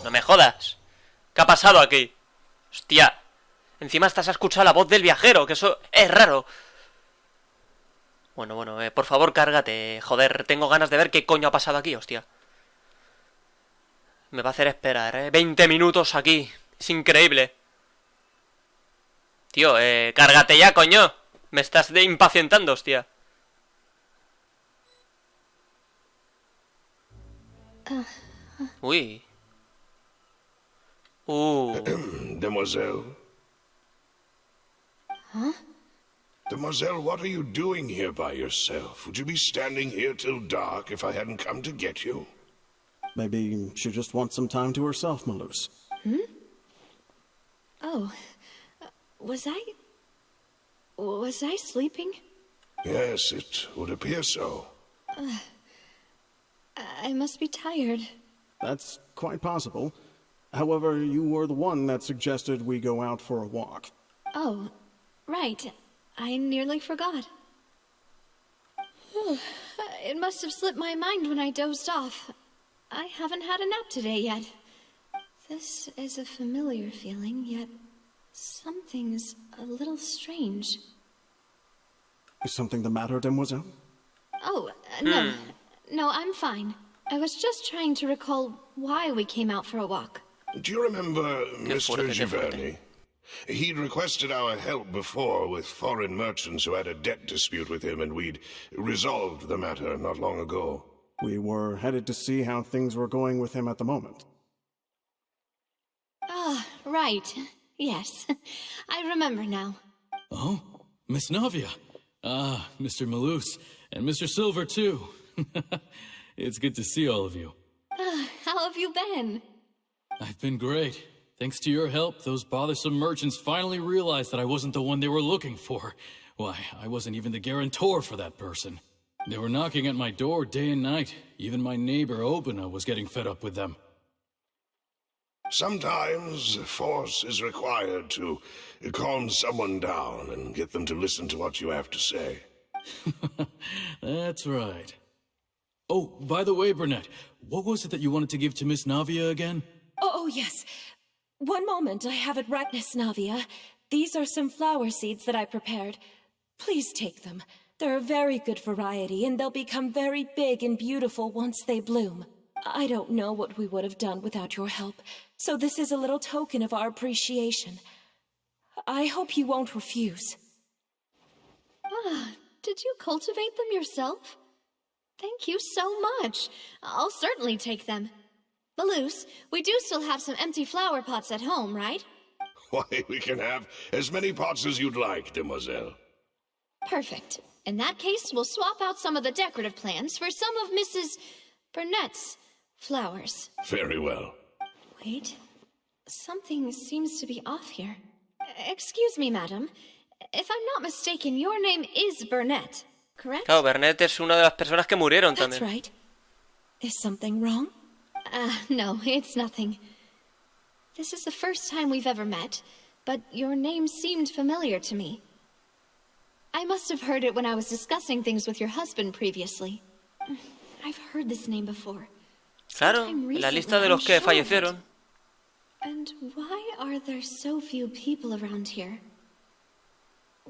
No me jodas. ¿Qué ha pasado aquí? Hostia. Encima estás a escuchar la voz del viajero, que eso es raro. Bueno, por favor, cárgate. Joder, tengo ganas de ver qué coño ha pasado aquí, hostia. Me va a hacer esperar, 20 minutos aquí. Es increíble. Tío, cárgate ya, coño. Me estás impacientando, hostia. Uy. Demoiselle. Huh? Demoiselle, what are you doing here by yourself? Would you be standing here till dark if I hadn't come to get you? Maybe she just wants some time to herself, Malus. Oh. Was I sleeping? Yes, it would appear so. I must be tired. That's quite possible. However, you were the one that suggested we go out for a walk. Oh, right. I nearly forgot. It must have slipped my mind when I dozed off. I haven't had a nap today yet. This is a familiar feeling, yet something's a little strange. Is something the matter, Demoiselle? Oh, no. No, I'm fine. I was just trying to recall why we came out for a walk. Do you remember Mr. Giverny? He'd requested our help before with foreign merchants who had a debt dispute with him, and we'd resolved the matter not long ago. We were headed to see how things were going with him at the moment. Ah, right. Yes. I remember now. Oh, Miss Navia. Ah, Mr. Malus, and Mr. Silver, too. It's good to see all of you. How have you been? I've been great. Thanks to your help, those bothersome merchants finally realized that I wasn't the one they were looking for. Why, I wasn't even the guarantor for that person. They were knocking at my door day and night. Even my neighbor, Obina, was getting fed up with them. Sometimes force is required to calm someone down and get them to listen to what you have to say. That's right. Oh, by the way, Burnett, what was it that you wanted to give to Miss Navia again? Oh, yes. One moment, I have it right, Miss Navia. These are some flower seeds that I prepared. Please take them. They're a very good variety, and they'll become very big and beautiful once they bloom. I don't know what we would have done without your help, so this is a little token of our appreciation. I hope you won't refuse. Ah, did you cultivate them yourself? Thank you so much. I'll certainly take them. Malus, we do still have some empty flower pots at home, right? Why, we can have as many pots as you'd like, Demoiselle. Perfect. In that case, we'll swap out some of the decorative plants for some of Mrs. Burnett's flowers. Very well. Wait. Something seems to be off here. Excuse me, madam. If I'm not mistaken, your name is Burnett, correct? Claro, Burnett es una de las personas que murieron That's también. right. Is something wrong? No, it's nothing. This is the first time we've ever met, but your name seemed familiar to me. I must have heard it when I was discussing things with your husband previously. I've heard this name before. Claro, en la lista de los que fallecieron. And why are there so few people around here?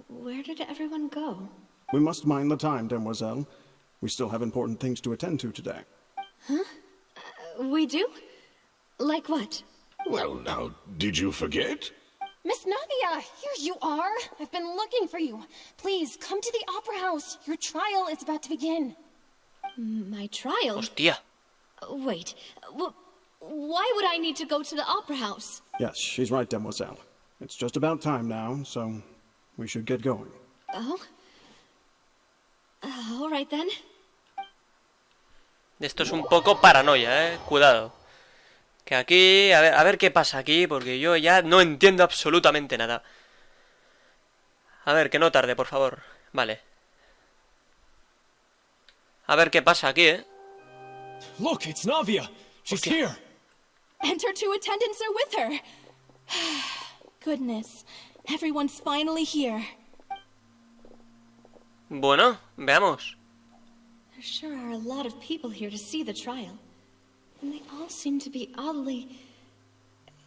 Where did everyone go? We must mind the time, Demoiselle. We still have important things to attend to today. Huh? We do? Like what? Well, now, did you forget? Miss Navia, here you are. I've been looking for you. Please, come to the Opera House. Your trial is about to begin. My trial? Hostia. Wait, why would I need to go to the Opera House? Yes, she's right, Demoiselle. It's just about time now, so we should get going. Oh? All right then. Esto es un poco paranoia, cuidado. Que aquí, a ver qué pasa aquí, porque yo ya no entiendo absolutamente nada. A ver, que no tarde, por favor. Vale. A ver qué pasa aquí, Look, it's Navia. She's here. And her two attendants are with her. Goodness, everyone's finally here. Bueno, veamos. There sure are a lot of people here to see the trial. And they all seem to be oddly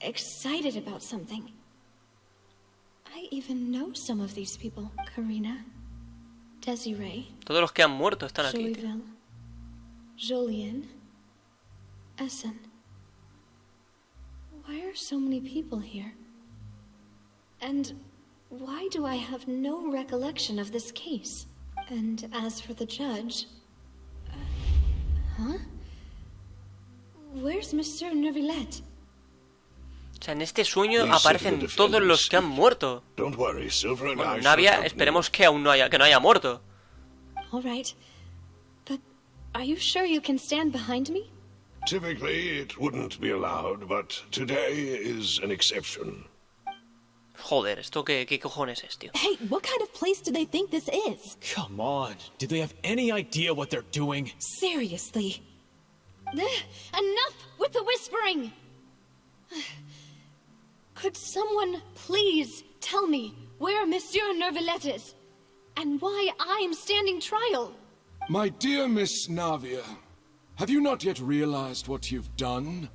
excited about something. I even know some of these people. Karina, Desiree, Todos los que han muerto están aquí. Joyville, Julien, Essen. Why are so many people here? And why do I have no recollection of this case? And as for the judge... huh? Where's Monsieur Neuvillette? O sea, en este sueño aparecen todos los que han muerto. Bueno, Navia, esperemos que aún no haya muerto. All right. But are you sure you can stand behind me? Typically, it wouldn't be allowed, but today is an exception. Joder, ¿esto qué cojones es, tío? Hey, what kind of place do they think this is? Come on. Do they have any idea what they're doing? Seriously. Enough with the whispering! Could someone please tell me where Monsieur Neuvillette is? And why I'm standing trial? My dear Miss Navia, have you not yet realized what you've done?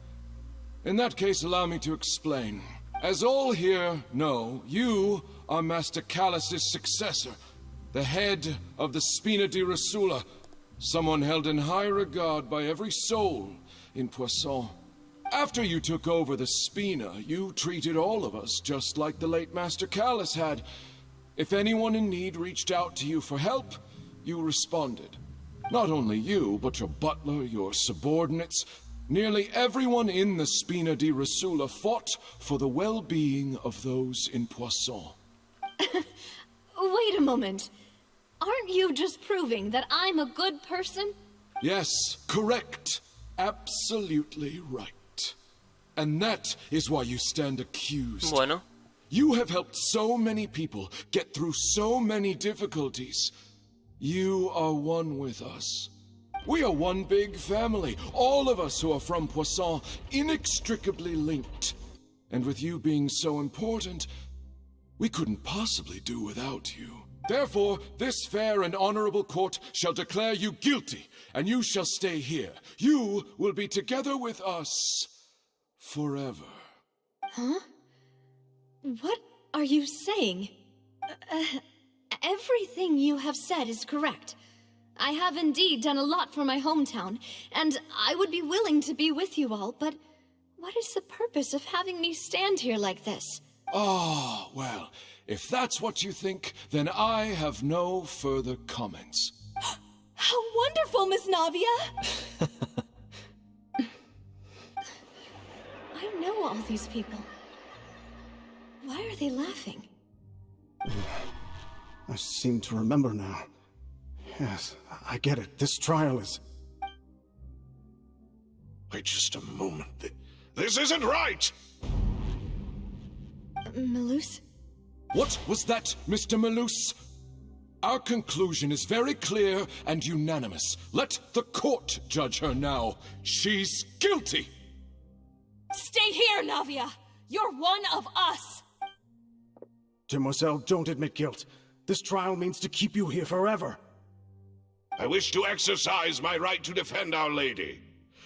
In that case, allow me to explain. As all here know, you are Master Callus's successor, the head of the Spina di Rosula, someone held in high regard by every soul in Poisson. After you took over the Spina, you treated all of us just like the late Master Callus had. If anyone in need reached out to you for help, you responded. Not only you, but your butler, your subordinates, nearly everyone in the Spina di Rosula fought for the well-being of those in Poisson. Wait a moment. Aren't you just proving that I'm a good person? Yes, correct. Absolutely right. And that is why you stand accused. Bueno. You have helped so many people get through so many difficulties. You are one with us. We are one big family, all of us who are from Poisson, inextricably linked. And with you being so important, we couldn't possibly do without you. Therefore, this fair and honorable court shall declare you guilty, and you shall stay here. You will be together with us forever. Huh? What are you saying? Everything you have said is correct. I have indeed done a lot for my hometown, and I would be willing to be with you all, but what is the purpose of having me stand here like this? Ah, well, if that's what you think, then I have no further comments. How wonderful, Miss Navia! I know all these people. Why are they laughing? I seem to remember now. Yes, I get it. This trial is... Wait just a moment. This isn't right! Malus? What was that, Mr. Malus? Our conclusion is very clear and unanimous. Let the court judge her now. She's guilty! Stay here, Navia! You're one of us! Demoiselle, don't admit guilt. This trial means to keep you here forever. I wish to exercise my right to defend Our Lady.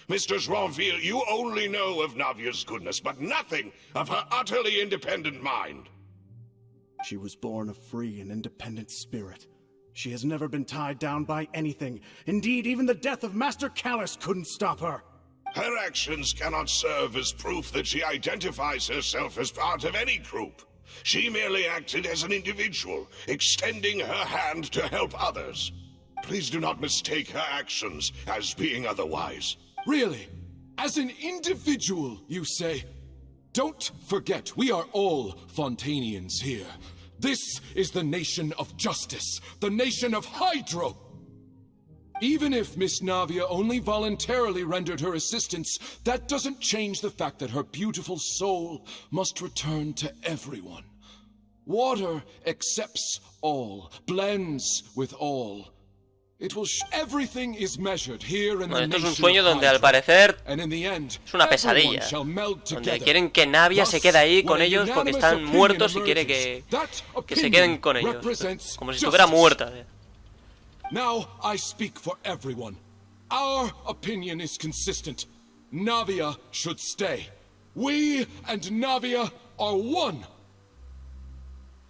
Mr. Joinville, you only know of Navia's goodness, but nothing of her utterly independent mind. She was born a free and independent spirit. She has never been tied down by anything. Indeed, even the death of Master Callus couldn't stop her. Her actions cannot serve as proof that she identifies herself as part of any group. She merely acted as an individual, extending her hand to help others. Please do not mistake her actions as being otherwise. Really? As an individual, you say? Don't forget, we are all Fontanians here. This is the nation of justice, the nation of Hydro. Even if Miss Navia only voluntarily rendered her assistance, that doesn't change the fact that her beautiful soul must return to everyone. Water accepts all, blends with all. It will everything is measured here in the esto es un sueño donde al parecer and in the end, es una pesadilla, donde quieren que Navia se quede ahí con ellos porque están muertos y quiere que se queden con ellos, como si estuviera muerta. Now I speak for everyone. Our opinion is consistent. Navia should stay. We and Navia are one.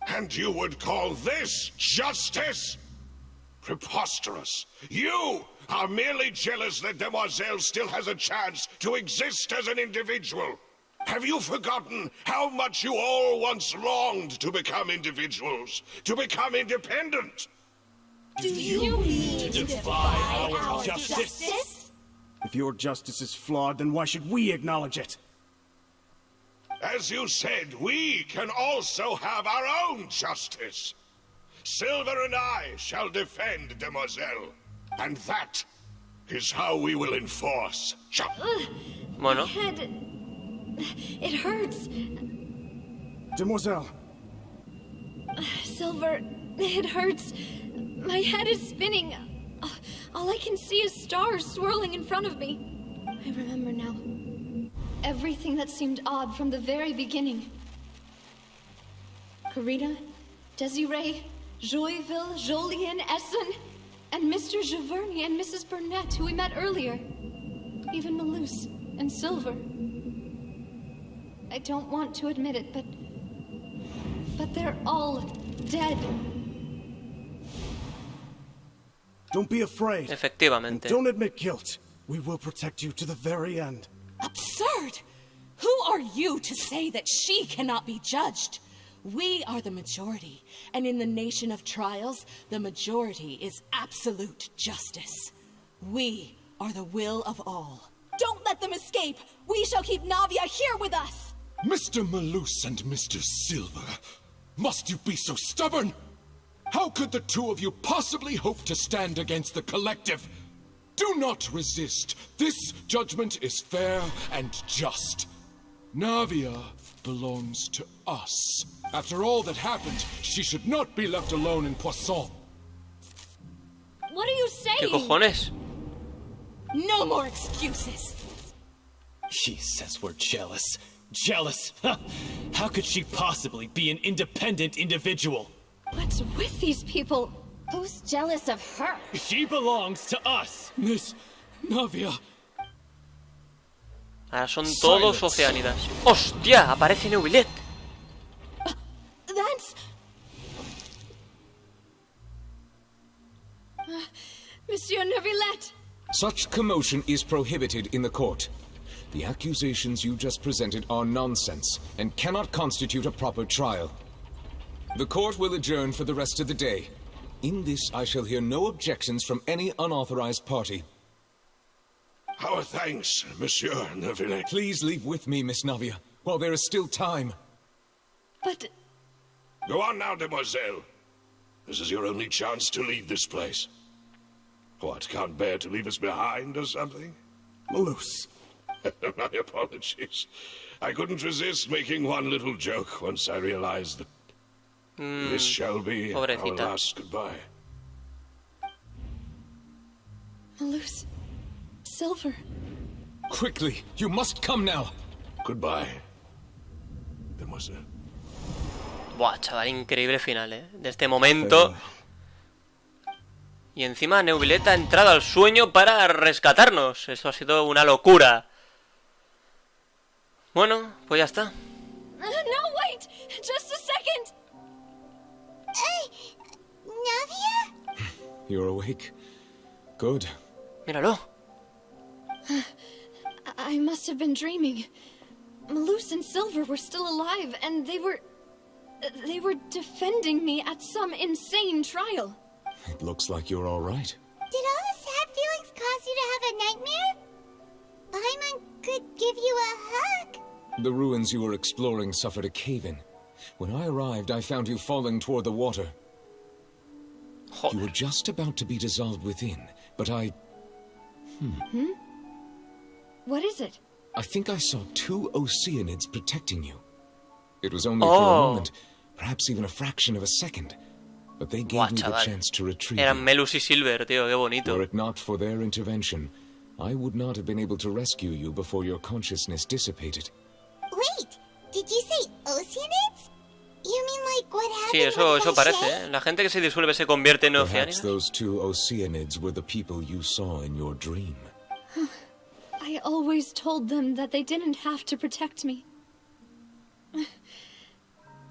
And you would call this justice? Preposterous. You are merely jealous that Demoiselle still has a chance to exist as an individual. Have you forgotten how much you all once longed to become individuals, to become independent? Do you mean to defy our justice? If your justice is flawed, then why should we acknowledge it? As you said, we can also have our own justice. Silver and I shall defend Demoiselle, and that is how we will enforce justice. Bueno. It hurts. Demoiselle. Silver, it hurts. My head is spinning. All I can see is stars swirling in front of me. I remember now. Everything that seemed odd from the very beginning. Karina, Desiree, Joyville, Jolien, Essen, and Mr. Giverny and Mrs. Burnett, who we met earlier. Even Malus and Silver. I don't want to admit it, but they're all dead. Don't be afraid. Efectivamente. And don't admit guilt. We will protect you to the very end. Absurd! Who are you to say that she cannot be judged? We are the majority, and in the nation of trials, the majority is absolute justice. We are the will of all. Don't let them escape! We shall keep Navia here with us! Mr. Malus and Mr. Silver, must you be so stubborn? How could the two of you possibly hope to stand against the collective? Do not resist. This judgment is fair and just. Navia belongs to us. After all that happened, she should not be left alone in Poisson. What are you saying? ¿Qué cojones? No more excuses. She says we're jealous. Jealous? How could she possibly be an independent individual? What's with these people? Who's jealous of her? She belongs to us. Miss Navia. Ahora son todos oceánidas. ¡Hostia! Aparece Neuvillet. That's... Monsieur Neuvillette! Such commotion is prohibited in the court. The accusations you just presented are nonsense and cannot constitute a proper trial. The court will adjourn for the rest of the day. In this, I shall hear no objections from any unauthorized party. Our thanks, Monsieur Neuvillette. Please leave with me, Miss Navia, while there is still time. But... Go on now, demoiselle. This is your only chance to leave this place. What, can't bear to leave us behind or something? Malus. My apologies. I couldn't resist making one little joke once I realized that this shall be Pobrecita. our last goodbye. Malus... Silver... Quickly, you must come now. Goodbye, demoiselle. Buah, chaval, increíble final, de este momento. Y encima Neuvillette ha entrado al sueño para rescatarnos. Eso ha sido una locura. Bueno, pues ya está. No, wait! Just a second! Navia? You're awake. Good. Míralo. I must have been dreaming. Malus and Silver were still alive, and they were defending me at some insane trial. It looks like you're all right. Did all the sad feelings cause you to have a nightmare? Paimon could give you a hug. The ruins you were exploring suffered a cave-in. When I arrived, I found you falling toward the water. You were just about to be dissolved within, but I... What is it? I think I saw two Oceanids protecting you. It was only for a moment, perhaps even a fraction of a second, but they gave me the chance to retrieve Eran you. Melus y Silver, tío, qué bonito. Were it not for their intervention, I would not have been able to rescue you before your consciousness dissipated. Wait, did you say Oceanids? You mean like what happened? Sí, eso parece, La gente que se disuelve se convierte en Perhaps oceánida. those two Oceanids were the people you saw in your dream. I always told them that they didn't have to protect me.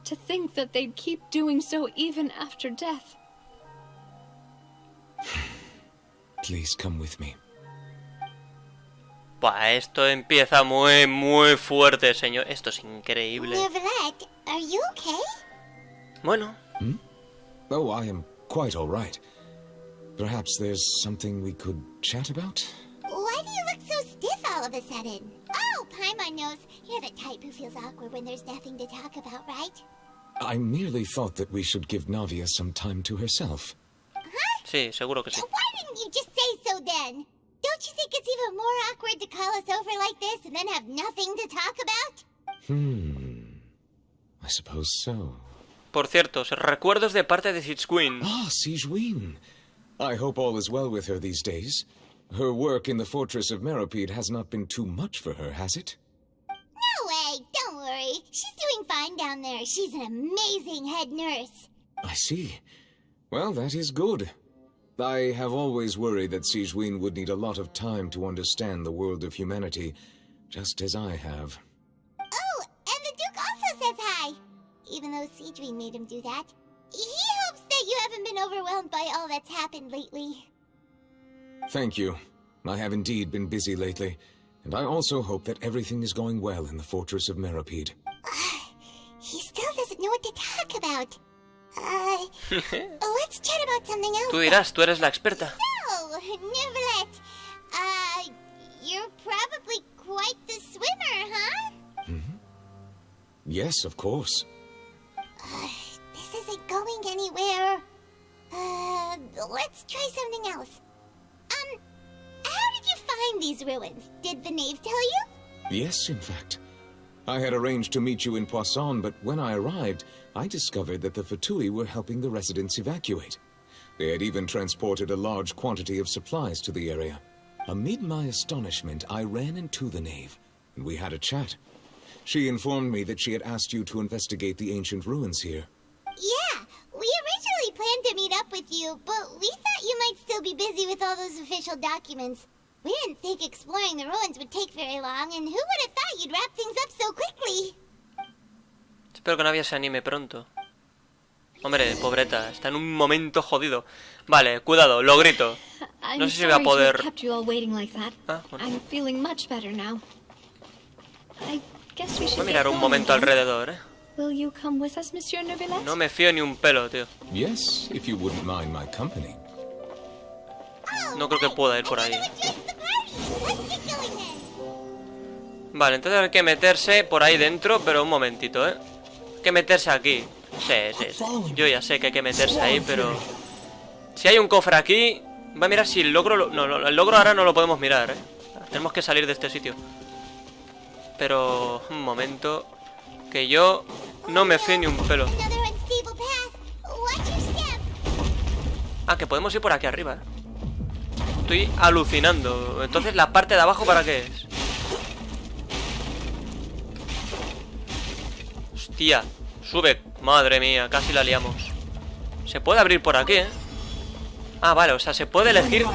To think that they'd keep doing so even after death. Please come with me. Buah, esto empieza muy, muy fuerte, señor. Esto es increíble. Neuvillette, are you okay? Bueno. Oh, I am quite all right. Perhaps there's something we could chat about? Why do you look so stiff all of a sudden? Oh, Paimon knows. You're the type who feels awkward when there's nothing to talk about, right? I merely thought that we should give Navia some time to herself. Huh? Sí, seguro que sí. Why didn't you just say so then? Don't you think it's even more awkward to call us over like this and then have nothing to talk about? I suppose so. Por cierto, recuerdos de parte de Siege Queen. Ah, Siege Queen. I hope all is well with her these days. Her work in the fortress of Meropide has not been too much for her, has it? No way, don't worry. She's doing fine down there. She's an amazing head nurse. I see. Well, that is good. I have always worried that Sigewinne would need a lot of time to understand the world of humanity, just as I have. Oh, even though Seedream made him do that. He hopes that you haven't been overwhelmed by all that's happened lately. Thank you. I have indeed been busy lately, and I also hope that everything is going well in the fortress of Meripede. He still doesn't know what to talk about. Let's chat about something else. Tú dirás, tú eres la experta. So, Neverlet, you're probably quite the swimmer, huh? Mm-hmm. Yes, of course. This isn't going anywhere. Let's try something else. How did you find these ruins? Did the knave tell you? Yes, in fact. I had arranged to meet you in Poisson, but when I arrived, I discovered that the Fatui were helping the residents evacuate. They had even transported a large quantity of supplies to the area. Amid my astonishment, I ran into the knave, and we had a chat. She informed me that she had asked you to investigate the ancient ruins here. Yeah, we originally planned to meet up with you, but we thought you might still be busy with all those official documents. We didn't think exploring the ruins would take very long, and who would have thought you'd wrap things up so quickly? Espero que Navia se anime pronto. Hombre, pobreta, está en un momento jodido. Vale, cuidado, lo grito. No sé si voy a poder... Ah, bueno. Voy a mirar un momento alrededor, No me fío ni un pelo, tío. Yes, if you wouldn't mind my company. No creo que pueda ir por ahí. Vale, entonces hay que meterse por ahí dentro, pero un momentito, Hay que meterse aquí. Sí. Yo ya sé que hay que meterse ahí, pero... Si hay un cofre aquí... Voy a mirar si el logro... No, el logro ahora no lo podemos mirar, Tenemos que salir de este sitio. Pero... Un momento... Que yo... No me fío ni un pelo. Ah, que podemos ir por aquí arriba, Estoy alucinando. Entonces, ¿la parte de abajo para qué es? Hostia, sube. Madre mía, casi la liamos. Se puede abrir por aquí, Ah, vale, o sea, se puede elegir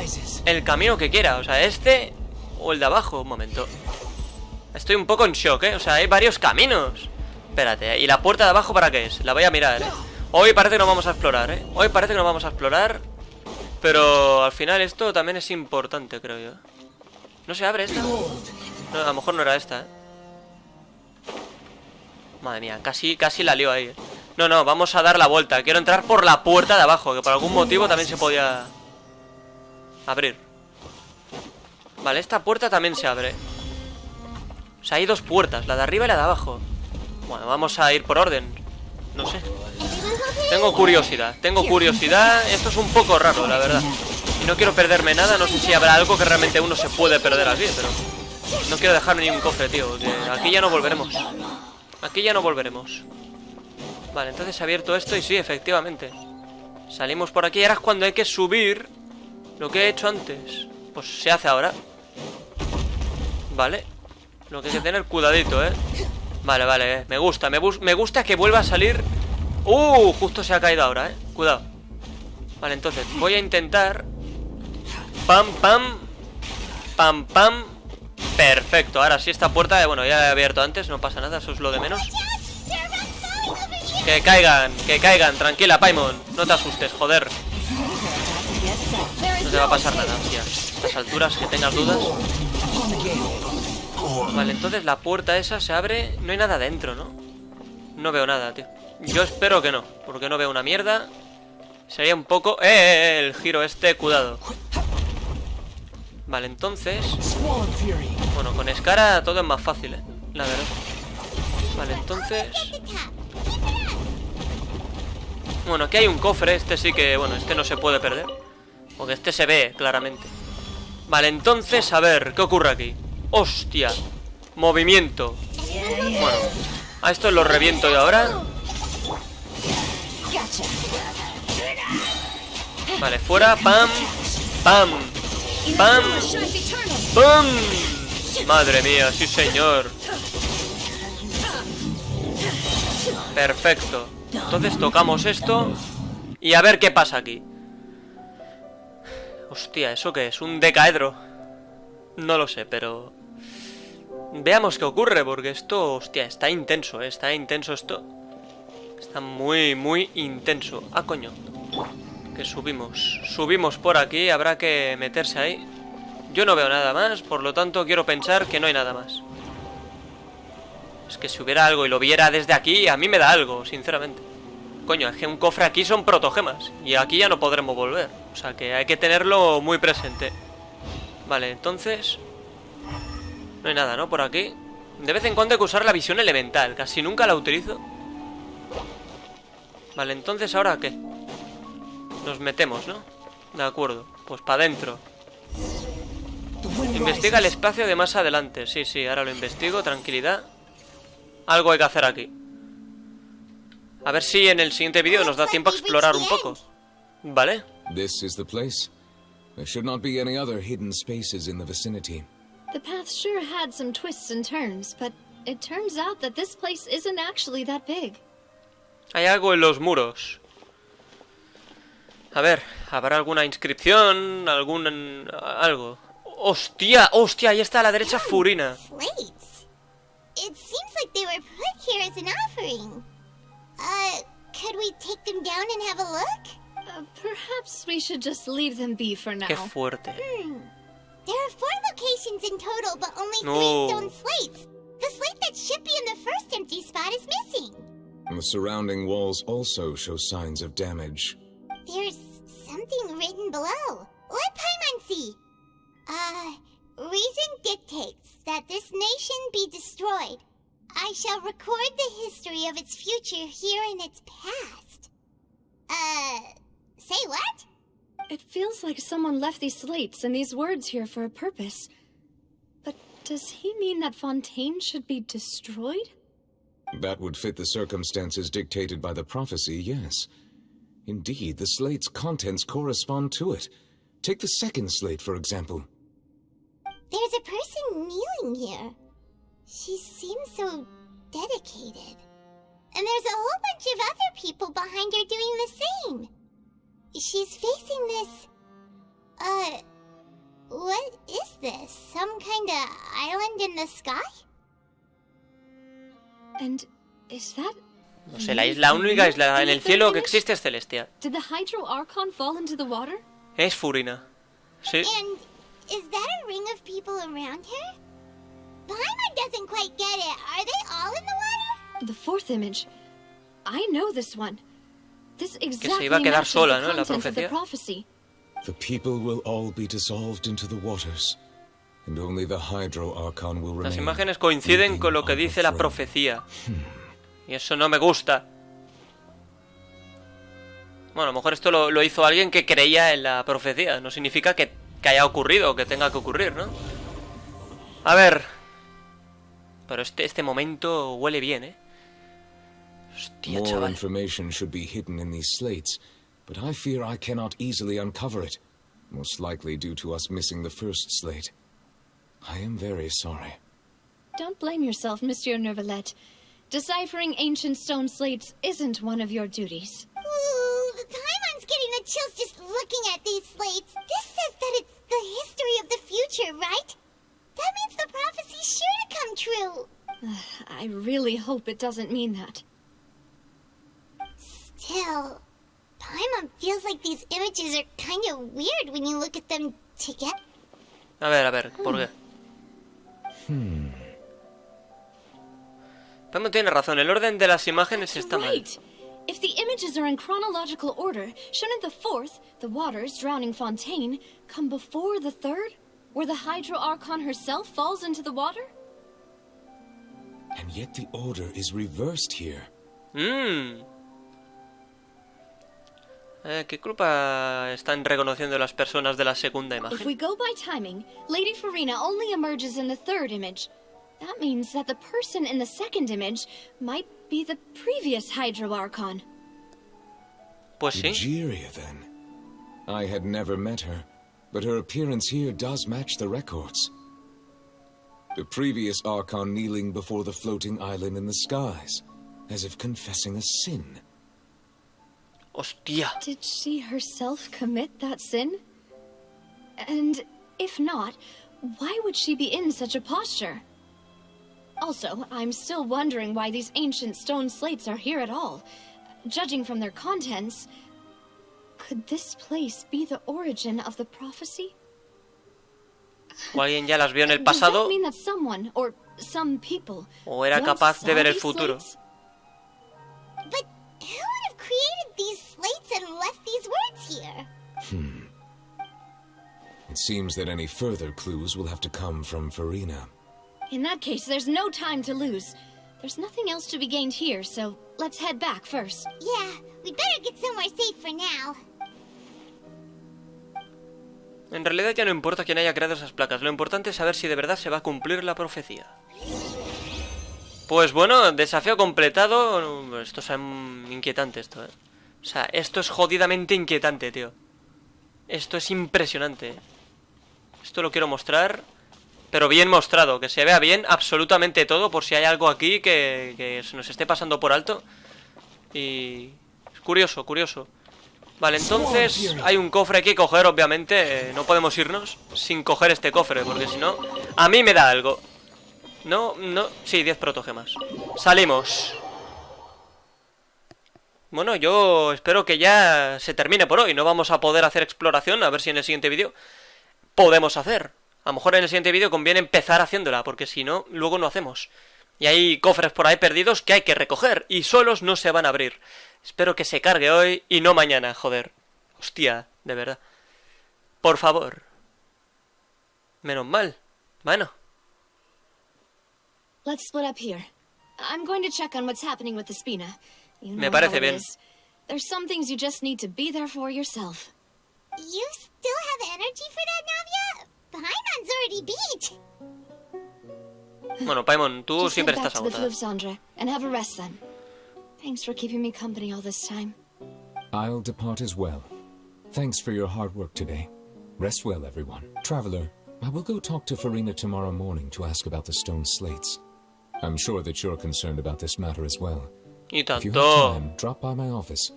el camino que quiera. O sea, este o el de abajo. Un momento. Estoy un poco en shock, O sea, hay varios caminos. Espérate, ¿y la puerta de abajo para qué es? La voy a mirar, Hoy parece que no vamos a explorar, Hoy parece que no vamos a explorar. Pero al final esto también es importante, creo yo. ¿No se abre esta? No, a lo mejor no era esta, Madre mía, casi la lío ahí, No, vamos a dar la vuelta. Quiero entrar por la puerta de abajo, que por algún motivo también se podía abrir. Vale, esta puerta también se abre. O sea, hay dos puertas, la de arriba y la de abajo. Bueno, vamos a ir por orden. No sé. Tengo curiosidad. Esto es un poco raro, la verdad. Y no quiero perderme nada. No sé si habrá algo que realmente uno se puede perder aquí, pero... No quiero dejar ni un cofre, tío. Que aquí ya no volveremos. Vale, entonces he abierto esto y sí, efectivamente. Salimos por aquí y ahora es cuando hay que subir lo que he hecho antes. Pues se hace ahora. Vale. Lo que hay que tener cuidadito, Vale, me gusta que vuelva a salir. Justo se ha caído ahora, Cuidado. Vale, entonces voy a intentar. Pam. Perfecto, ahora sí esta puerta, bueno, ya he abierto antes, no pasa nada, eso es lo de menos. Que caigan, tranquila, Paimon. No te asustes, joder. No te va a pasar nada, hostia. A estas alturas, que tengas dudas. Vale, entonces la puerta esa se abre. No hay nada dentro, ¿no? No veo nada, tío. Yo espero que no, porque no veo una mierda. Sería un poco... el giro este, cuidado. Vale, entonces... Bueno, con Escara todo es más fácil, la verdad. Vale, entonces... Bueno, aquí hay un cofre. Este sí que... Bueno, este no se puede perder, porque este se ve claramente. Vale, entonces, a ver, ¿qué ocurre aquí? ¡Hostia! Movimiento. Bueno, a esto lo reviento yo ahora. Vale, fuera, pam. Madre mía, sí señor. Perfecto. Entonces tocamos esto y a ver qué pasa aquí. Hostia, ¿eso qué es? ¿Un decaedro? No lo sé, pero... Veamos qué ocurre, porque esto... Hostia, está intenso, está intenso esto. Está muy, muy intenso. Ah, coño. Que subimos. Subimos por aquí, habrá que meterse ahí. Yo no veo nada más, por lo tanto quiero pensar que no hay nada más. Es que si hubiera algo y lo viera desde aquí, a mí me da algo, sinceramente. Coño, es que un cofre aquí son protogemas. Y aquí ya no podremos volver. O sea que hay que tenerlo muy presente. Vale, entonces... no hay nada, ¿no? Por aquí. De vez en cuando hay que usar la visión elemental. Casi nunca la utilizo. Vale, entonces ¿ahora qué? Nos metemos, ¿no? De acuerdo, pues para adentro. Investiga el espacio de más adelante. Sí, sí, ahora lo investigo, tranquilidad. Algo hay que hacer aquí. A ver si en el siguiente vídeo nos da tiempo a explorar un poco. Vale. This is the place. There should not be any other hidden spaces in the vicinity. The path sure had some twists and turns, but it turns out that this place isn't actually that big. Hay algo en los muros. A ver, ¿habrá alguna inscripción? algo? ¡Hostia! ¡Hostia! Ahí está a la derecha Furina. Slates. It seems like they were put here as an offering. Could we take them down and have a look? Perhaps we should just leave them be for now. Qué fuerte. There are 4 locations in total, but only 3 stone slates. The slate that should be in the first empty spot is missing. The surrounding walls also show signs of damage. There's something written below. Let Paimon see. Reason dictates that this nation be destroyed. I shall record the history of its future here in its past. Say what? It feels like someone left these slates and these words here for a purpose. But does he mean that Fontaine should be destroyed? That would fit the circumstances dictated by the prophecy, yes. Indeed, the slate's contents correspond to it. Take the second slate, for example. There's a person kneeling here. She seems so dedicated. And there's a whole bunch of other people behind her doing the same. She's facing this... what is this? Some kind of island in the sky? And is that... No sé, la única isla en el cielo que existe es Celestia. Did the Hydro Archon fall into the water? Es Furina. Sí. And is that a ring of people around her? Paimon doesn't quite get it. Are they all in the water? The 4th image. I know this one. This exactly que se iba a quedar sola, ¿no? La profecía. The people will all be dissolved into the waters, and only the Hydro Archon will remain. Las imágenes coinciden con lo que dice la profecía. Y eso no me gusta. Bueno, a lo mejor esto lo hizo alguien que creía en la profecía. No significa que haya ocurrido o que tenga que ocurrir, ¿no? A ver. Pero este momento huele bien, ¿eh? Hostia, More chaval. information should be hidden in these slates, but I fear I cannot easily uncover it, most likely due to us missing the first slate. I am very sorry. Don't blame yourself, Monsieur Neuvillette. Deciphering ancient stone slates isn't one of your duties. Ooh, Paimon's getting the chills just looking at these slates. This says that it's the history of the future, right? That means the prophecy's sure to come true. I really hope it doesn't mean that. Still, Paimon feels like these images are kind of weird when you look at them together. A ver, ¿por qué? Paimon tiene razón, el orden de las imágenes está mal. If the images are in chronological order, shouldn't the 4th, the waters drowning Fontaine, come before the 3rd, where the Hydro Archon herself falls into the water? And yet the order is reversed here. ¿Qué culpa están reconociendo las personas de la segunda If imagen? we go by timing, Lady Furina only emerges in the 3rd image. That means that the person in the 2nd image might be the previous Hydro Archon. Pues sí. Egeria, then. I had never met her, but her appearance here does match the records. The previous Archon kneeling before the floating island in the skies, as if confessing a sin. Hostia. Did she herself commit that sin? And if not, why would she be in such a posture? Also, I'm still wondering why these ancient stone slates are here at all. judging from their contents, could this place be the origin of the prophecy? O alguien ya las vio en el Does that pasado, mean that someone, or some people, o era once capaz de saw ver el these futuro. slates? But who would have created these slates and left these words here? It seems that any further clues will have to come from Farina. In that case, there's no time to lose. There's nothing else to be gained here, so let's head back first. Yeah, we'd better get somewhere safe for now. En realidad ya no importa quién haya creado esas placas, lo importante es saber si de verdad se va a cumplir la profecía. Pues bueno, desafío completado. Esto es inquietante esto, O sea, esto es jodidamente inquietante, tío. Esto es impresionante. Esto lo quiero mostrar, pero bien mostrado, que se vea bien absolutamente todo, por si hay algo aquí que se nos esté pasando por alto. Y... curioso, curioso. Vale, entonces hay un cofre que coger, obviamente. No podemos irnos sin coger este cofre, porque si no, a mí me da algo. No, sí, 10 protogemas. Salimos. Bueno, yo espero que ya se termine por hoy. No vamos a poder hacer exploración, a ver si en el siguiente vídeo podemos hacer. A lo mejor en el siguiente vídeo conviene empezar haciéndola, porque si no, luego no hacemos. Y hay cofres por ahí perdidos que hay que recoger, y solos no se van a abrir. Espero que se cargue hoy y no mañana, joder. Hostia, de verdad. Por favor. Menos mal. Bueno. Let's split up here. I'm going to check on what's happening with the Spina. You know Me parece how it bien. is. There's some things you just need to be there for yourself. You still have energy for that, Navia? Paimon's already beat. Bueno, Paimon, tú Just siempre head back estás to the agotada. Fluvsandre and have a rest then. Thanks for keeping me company all this time. I'll depart as well. Thanks for your hard work today. Rest well, everyone. Traveler, I will go talk to Farina tomorrow morning to ask about the stone slates. I'm sure that you're concerned about this matter as well. Y If you have tanto. time, drop by my office.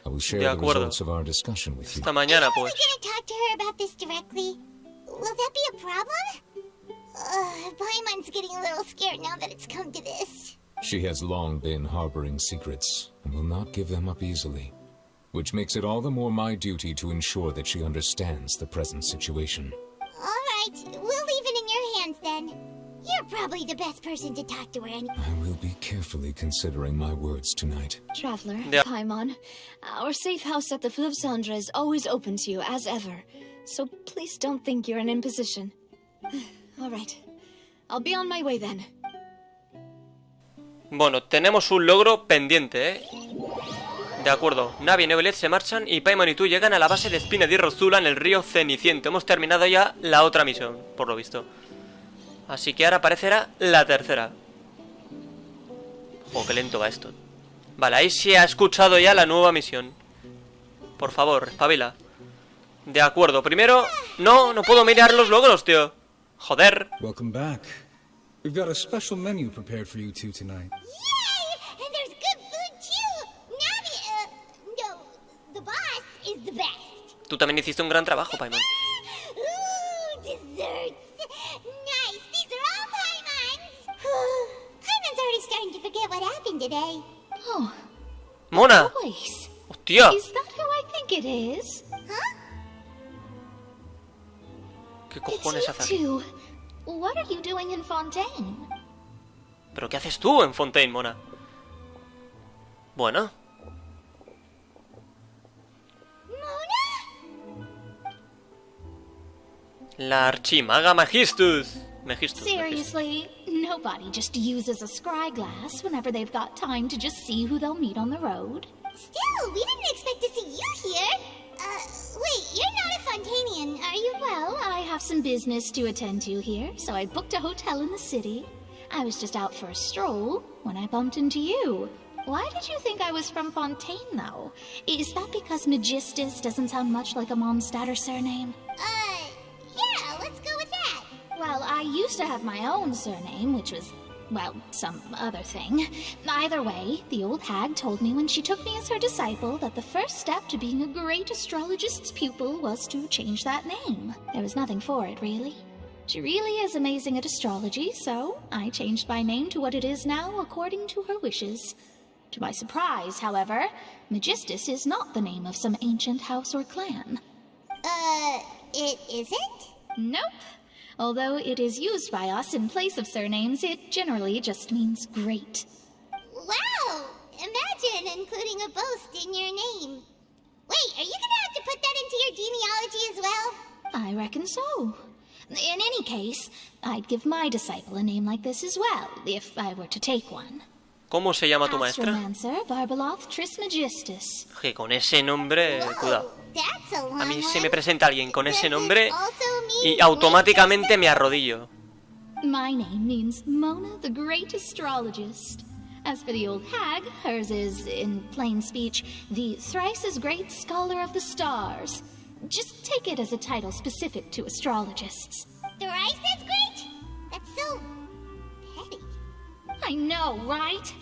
I will share De the acuerdo. results of our discussion with you. Hasta mañana, pues. We're gonna talk to her about this directly. Will that be a problem? Paimon's getting a little scared now that it's come to this. She has long been harboring secrets, and will not give them up easily. Which makes it all the more my duty to ensure that she understands the present situation. Alright, we'll leave it in your hands then. You're probably the best person to talk to her anyway. I will be carefully considering my words tonight. Traveler, Yeah. Paimon, our safe house at the Fluvsandre is always open to you, as ever. So please don't think you're an imposition. All right. I'll be on my way then. Bueno, tenemos un logro pendiente, De acuerdo, Navia y Nevelet se marchan y Paimon y tú llegan a la base de Espina di Rozzula en el río Ceniciento. Hemos terminado ya la otra misión, por lo visto. Así que ahora aparecerá la tercera. Ojo, qué lento va esto. Vale, ahí se ha escuchado ya la nueva misión. Por favor, espabila. De acuerdo, primero... No puedo mirar los logros, tío. Joder. Welcome back. We've got a special menu prepared for you two tonight. Yay! And there's good food too! Navia, no, the boss is the best. Tú también hiciste un gran trabajo, Paimon. Ooh, desserts! Nice, these are all Paimon's! Paimon's already starting to forget what happened today. Oh, ¡Mona! voice. ¡Hostia! Is that who I think it is? Huh? ¿Qué cojones hace aquí? Two. What are you doing in Fontaine? ¿Pero qué haces tú en Fontaine, Mona? Bueno. La archimaga Megistus. Seriously, nobody just uses a scryglass whenever they've got time to just see who they'll meet on the road. Still, we didn't expect to see you here. Wait, you're not a Fontainian, are you? Well, I have some business to attend to here, so I booked a hotel in the city. I was just out for a stroll when I bumped into you. Why did you think I was from Fontaine, though? Is that because Megistus doesn't sound much like a Mondstadt surname? Yeah, let's go with that. Well, I used to have my own surname, which was, well, some other thing. Either way, the old hag told me when she took me as her disciple that the first step to being a great astrologist's pupil was to change that name. There was nothing for it, really. She really is amazing at astrology, so I changed my name to what it is now according to her wishes. To my surprise, however, Magistus is not the name of some ancient house or clan. It isn't? Nope. Although it is used by us in place of surnames, it generally just means great. Wow! Imagine including a boast in your name. Wait, are you gonna have to put that into your genealogy as well? I reckon so. In any case, I'd give my disciple a name like this as well, if I were to take one. ¿Cómo se llama tu maestra? Astromancer Barbeloth Trismegistus. Que con ese nombre, cuidado. That's a long A mí se one. me presenta alguien con ese Does it nombre also y mean automáticamente me arrodillo. My name means Mona the Great Astrologist. As for the old hag, hers is, in plain speech, the thrice as great scholar of the stars. Just take it as a title specific to astrologists. Thrice as great? That's so petty. I know, right?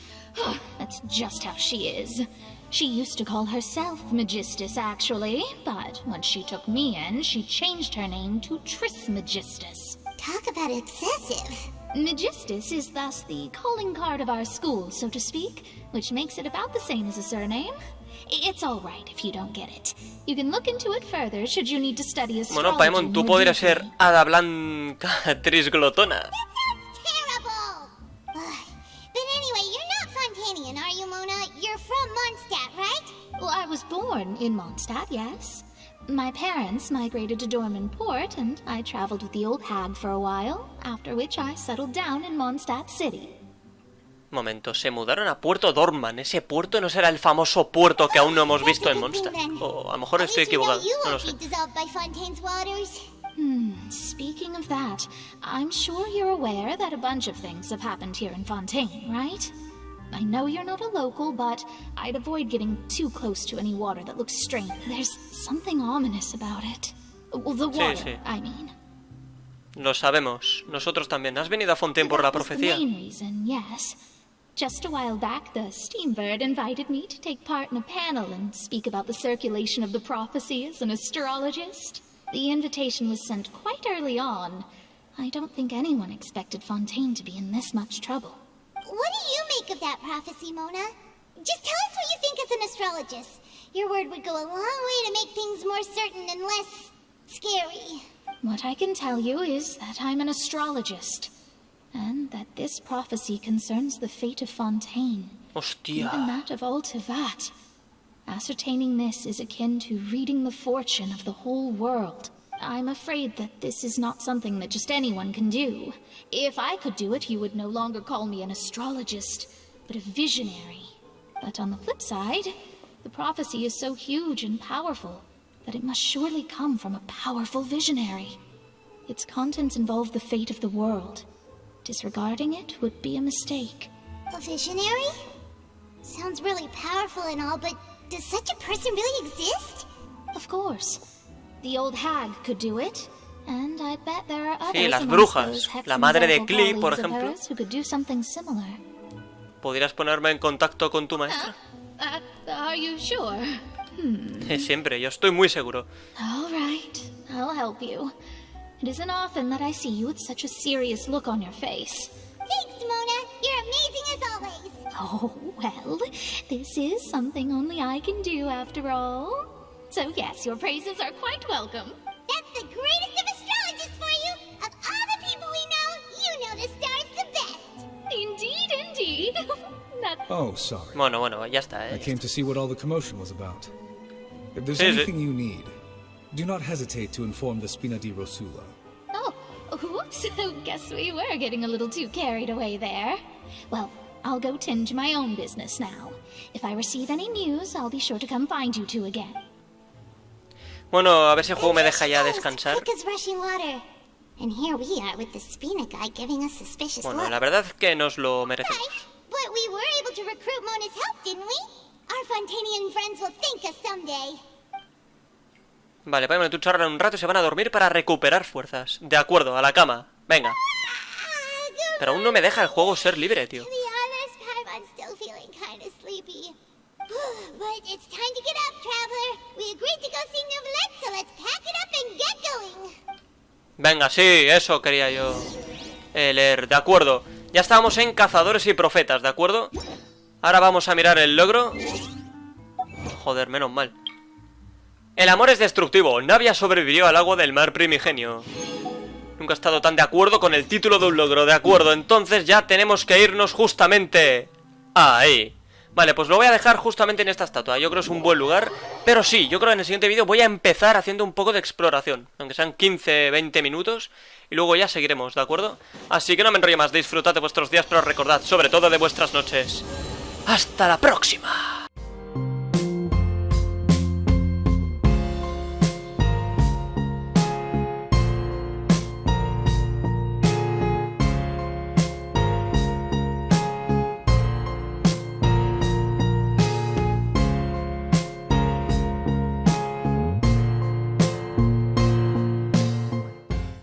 That's just how she is. She used to call herself Magistus, actually, but when she took me in, she changed her name to Trismegistus. Talk about excessive. Magistus is thus the calling card of our school, so to speak, which makes it about the same as a surname. It's all right if you don't get it. You can look into it further should you need to study astrology. Bueno, Paimon, tú podrías ser hada blanca trisglotona. Terrible! But anyway, you're not Fontanian, are you, Mona? You're from Mondstadt, right? Well, I was born in Mondstadt, yes. My parents migrated to Dorman Port, and I traveled with the old hag for a while, after which I settled down in Mondstadt City. Momento, se mudaron a Puerto Dorman. Ese puerto no será el famoso puerto que aún no hemos visto en Mondstadt. O a lo mejor estoy equivocado, no lo sé. Speaking of that, I'm sure you're aware that a bunch of things have happened here in Fontaine, right? I know you're not a local, but I'd avoid getting too close to any water that looks strange. There's something ominous about it. Well, the water, sí. I mean. Lo sabemos. Nosotros también. ¿Has venido a Fontaine por la profecía? That was the main reason, yes. Just a while back, the Steambird invited me to take part in a panel and speak about the circulation of the prophecy as an astrologist. The invitation was sent quite early on. I don't think anyone expected Fontaine to be in this much trouble. What do you make of that prophecy, Mona? Just tell us what you think as an astrologist. Your word would go a long way to make things more certain and less scary. What I can tell you is that I'm an astrologist, and that this prophecy concerns the fate of Fontaine. Hostia. Even that of all Tevat. Ascertaining this is akin to reading the fortune of the whole world. I'm afraid that this is not something that just anyone can do. If I could do it, you would no longer call me an astrologist, but a visionary. But on the flip side, the prophecy is so huge and powerful that it must surely come from a powerful visionary. Its contents involve the fate of the world. Disregarding it would be a mistake. A visionary? Sounds really powerful and all, but does such a person really exist? Of course. The old hag could do it, and I bet there are others Sí, las amongst brujas. those hexen La madre de vocal Cliff, por colleagues of ejemplo. hers who could do something similar. ¿Podrías ponerme en contacto con tu maestra? Are you sure? Siempre, yo estoy muy seguro. All right, I'll help you. It isn't often that I see you with such a serious look on your face. Thanks, Mona. You're amazing as always. Oh, well, this is something only I can do after all. So yes, your praises are quite welcome. That's the greatest of astrologists for you. Of all the people we know, you know the stars the best. Indeed, indeed. Oh, sorry. Bueno, ya está, I came to see what all the commotion was about. If there's Sí, sí. anything you need, do not hesitate to inform the Spina di Rosula. Oh, whoops. Guess we were getting a little too carried away there. Well, I'll go tend to my own business now. If I receive any news, I'll be sure to come find you two again. Bueno, a ver si el juego me deja ya descansar. Quick as rushing water. And here we are with the Spina guy giving us suspicious Bueno, looks. la verdad es que nos lo merecemos. But we were able to recruit Mona's help, didn't we? Our Fontanian friends will thank us someday. Vale, Paimon, tú charlan un rato y se van a dormir para recuperar fuerzas. De acuerdo, a la cama. Venga. Pero aún no me deja el juego ser libre, tío. To be honest, Paimon's still feeling kind of sleepy. But it's time to get up, traveler. We agreed to go see Novelette, so let's pack it up and get going. Venga, sí, eso quería yo leer. De acuerdo. Ya estábamos en Cazadores y Profetas, ¿de acuerdo? Ahora vamos a mirar el logro. Joder, menos mal. El amor es destructivo. Navia sobrevivió al agua del mar primigenio. Nunca he estado tan de acuerdo con el título de un logro. De acuerdo, entonces ya tenemos que irnos justamente ahí. Vale, pues lo voy a dejar justamente en esta estatua. Yo creo que es un buen lugar. Pero sí, yo creo que en el siguiente vídeo voy a empezar haciendo un poco de exploración. Aunque sean 15-20 minutos. Y luego ya seguiremos, ¿de acuerdo? Así que no me enrollo más. Disfrutad de vuestros días, pero recordad sobre todo de vuestras noches. ¡Hasta la próxima!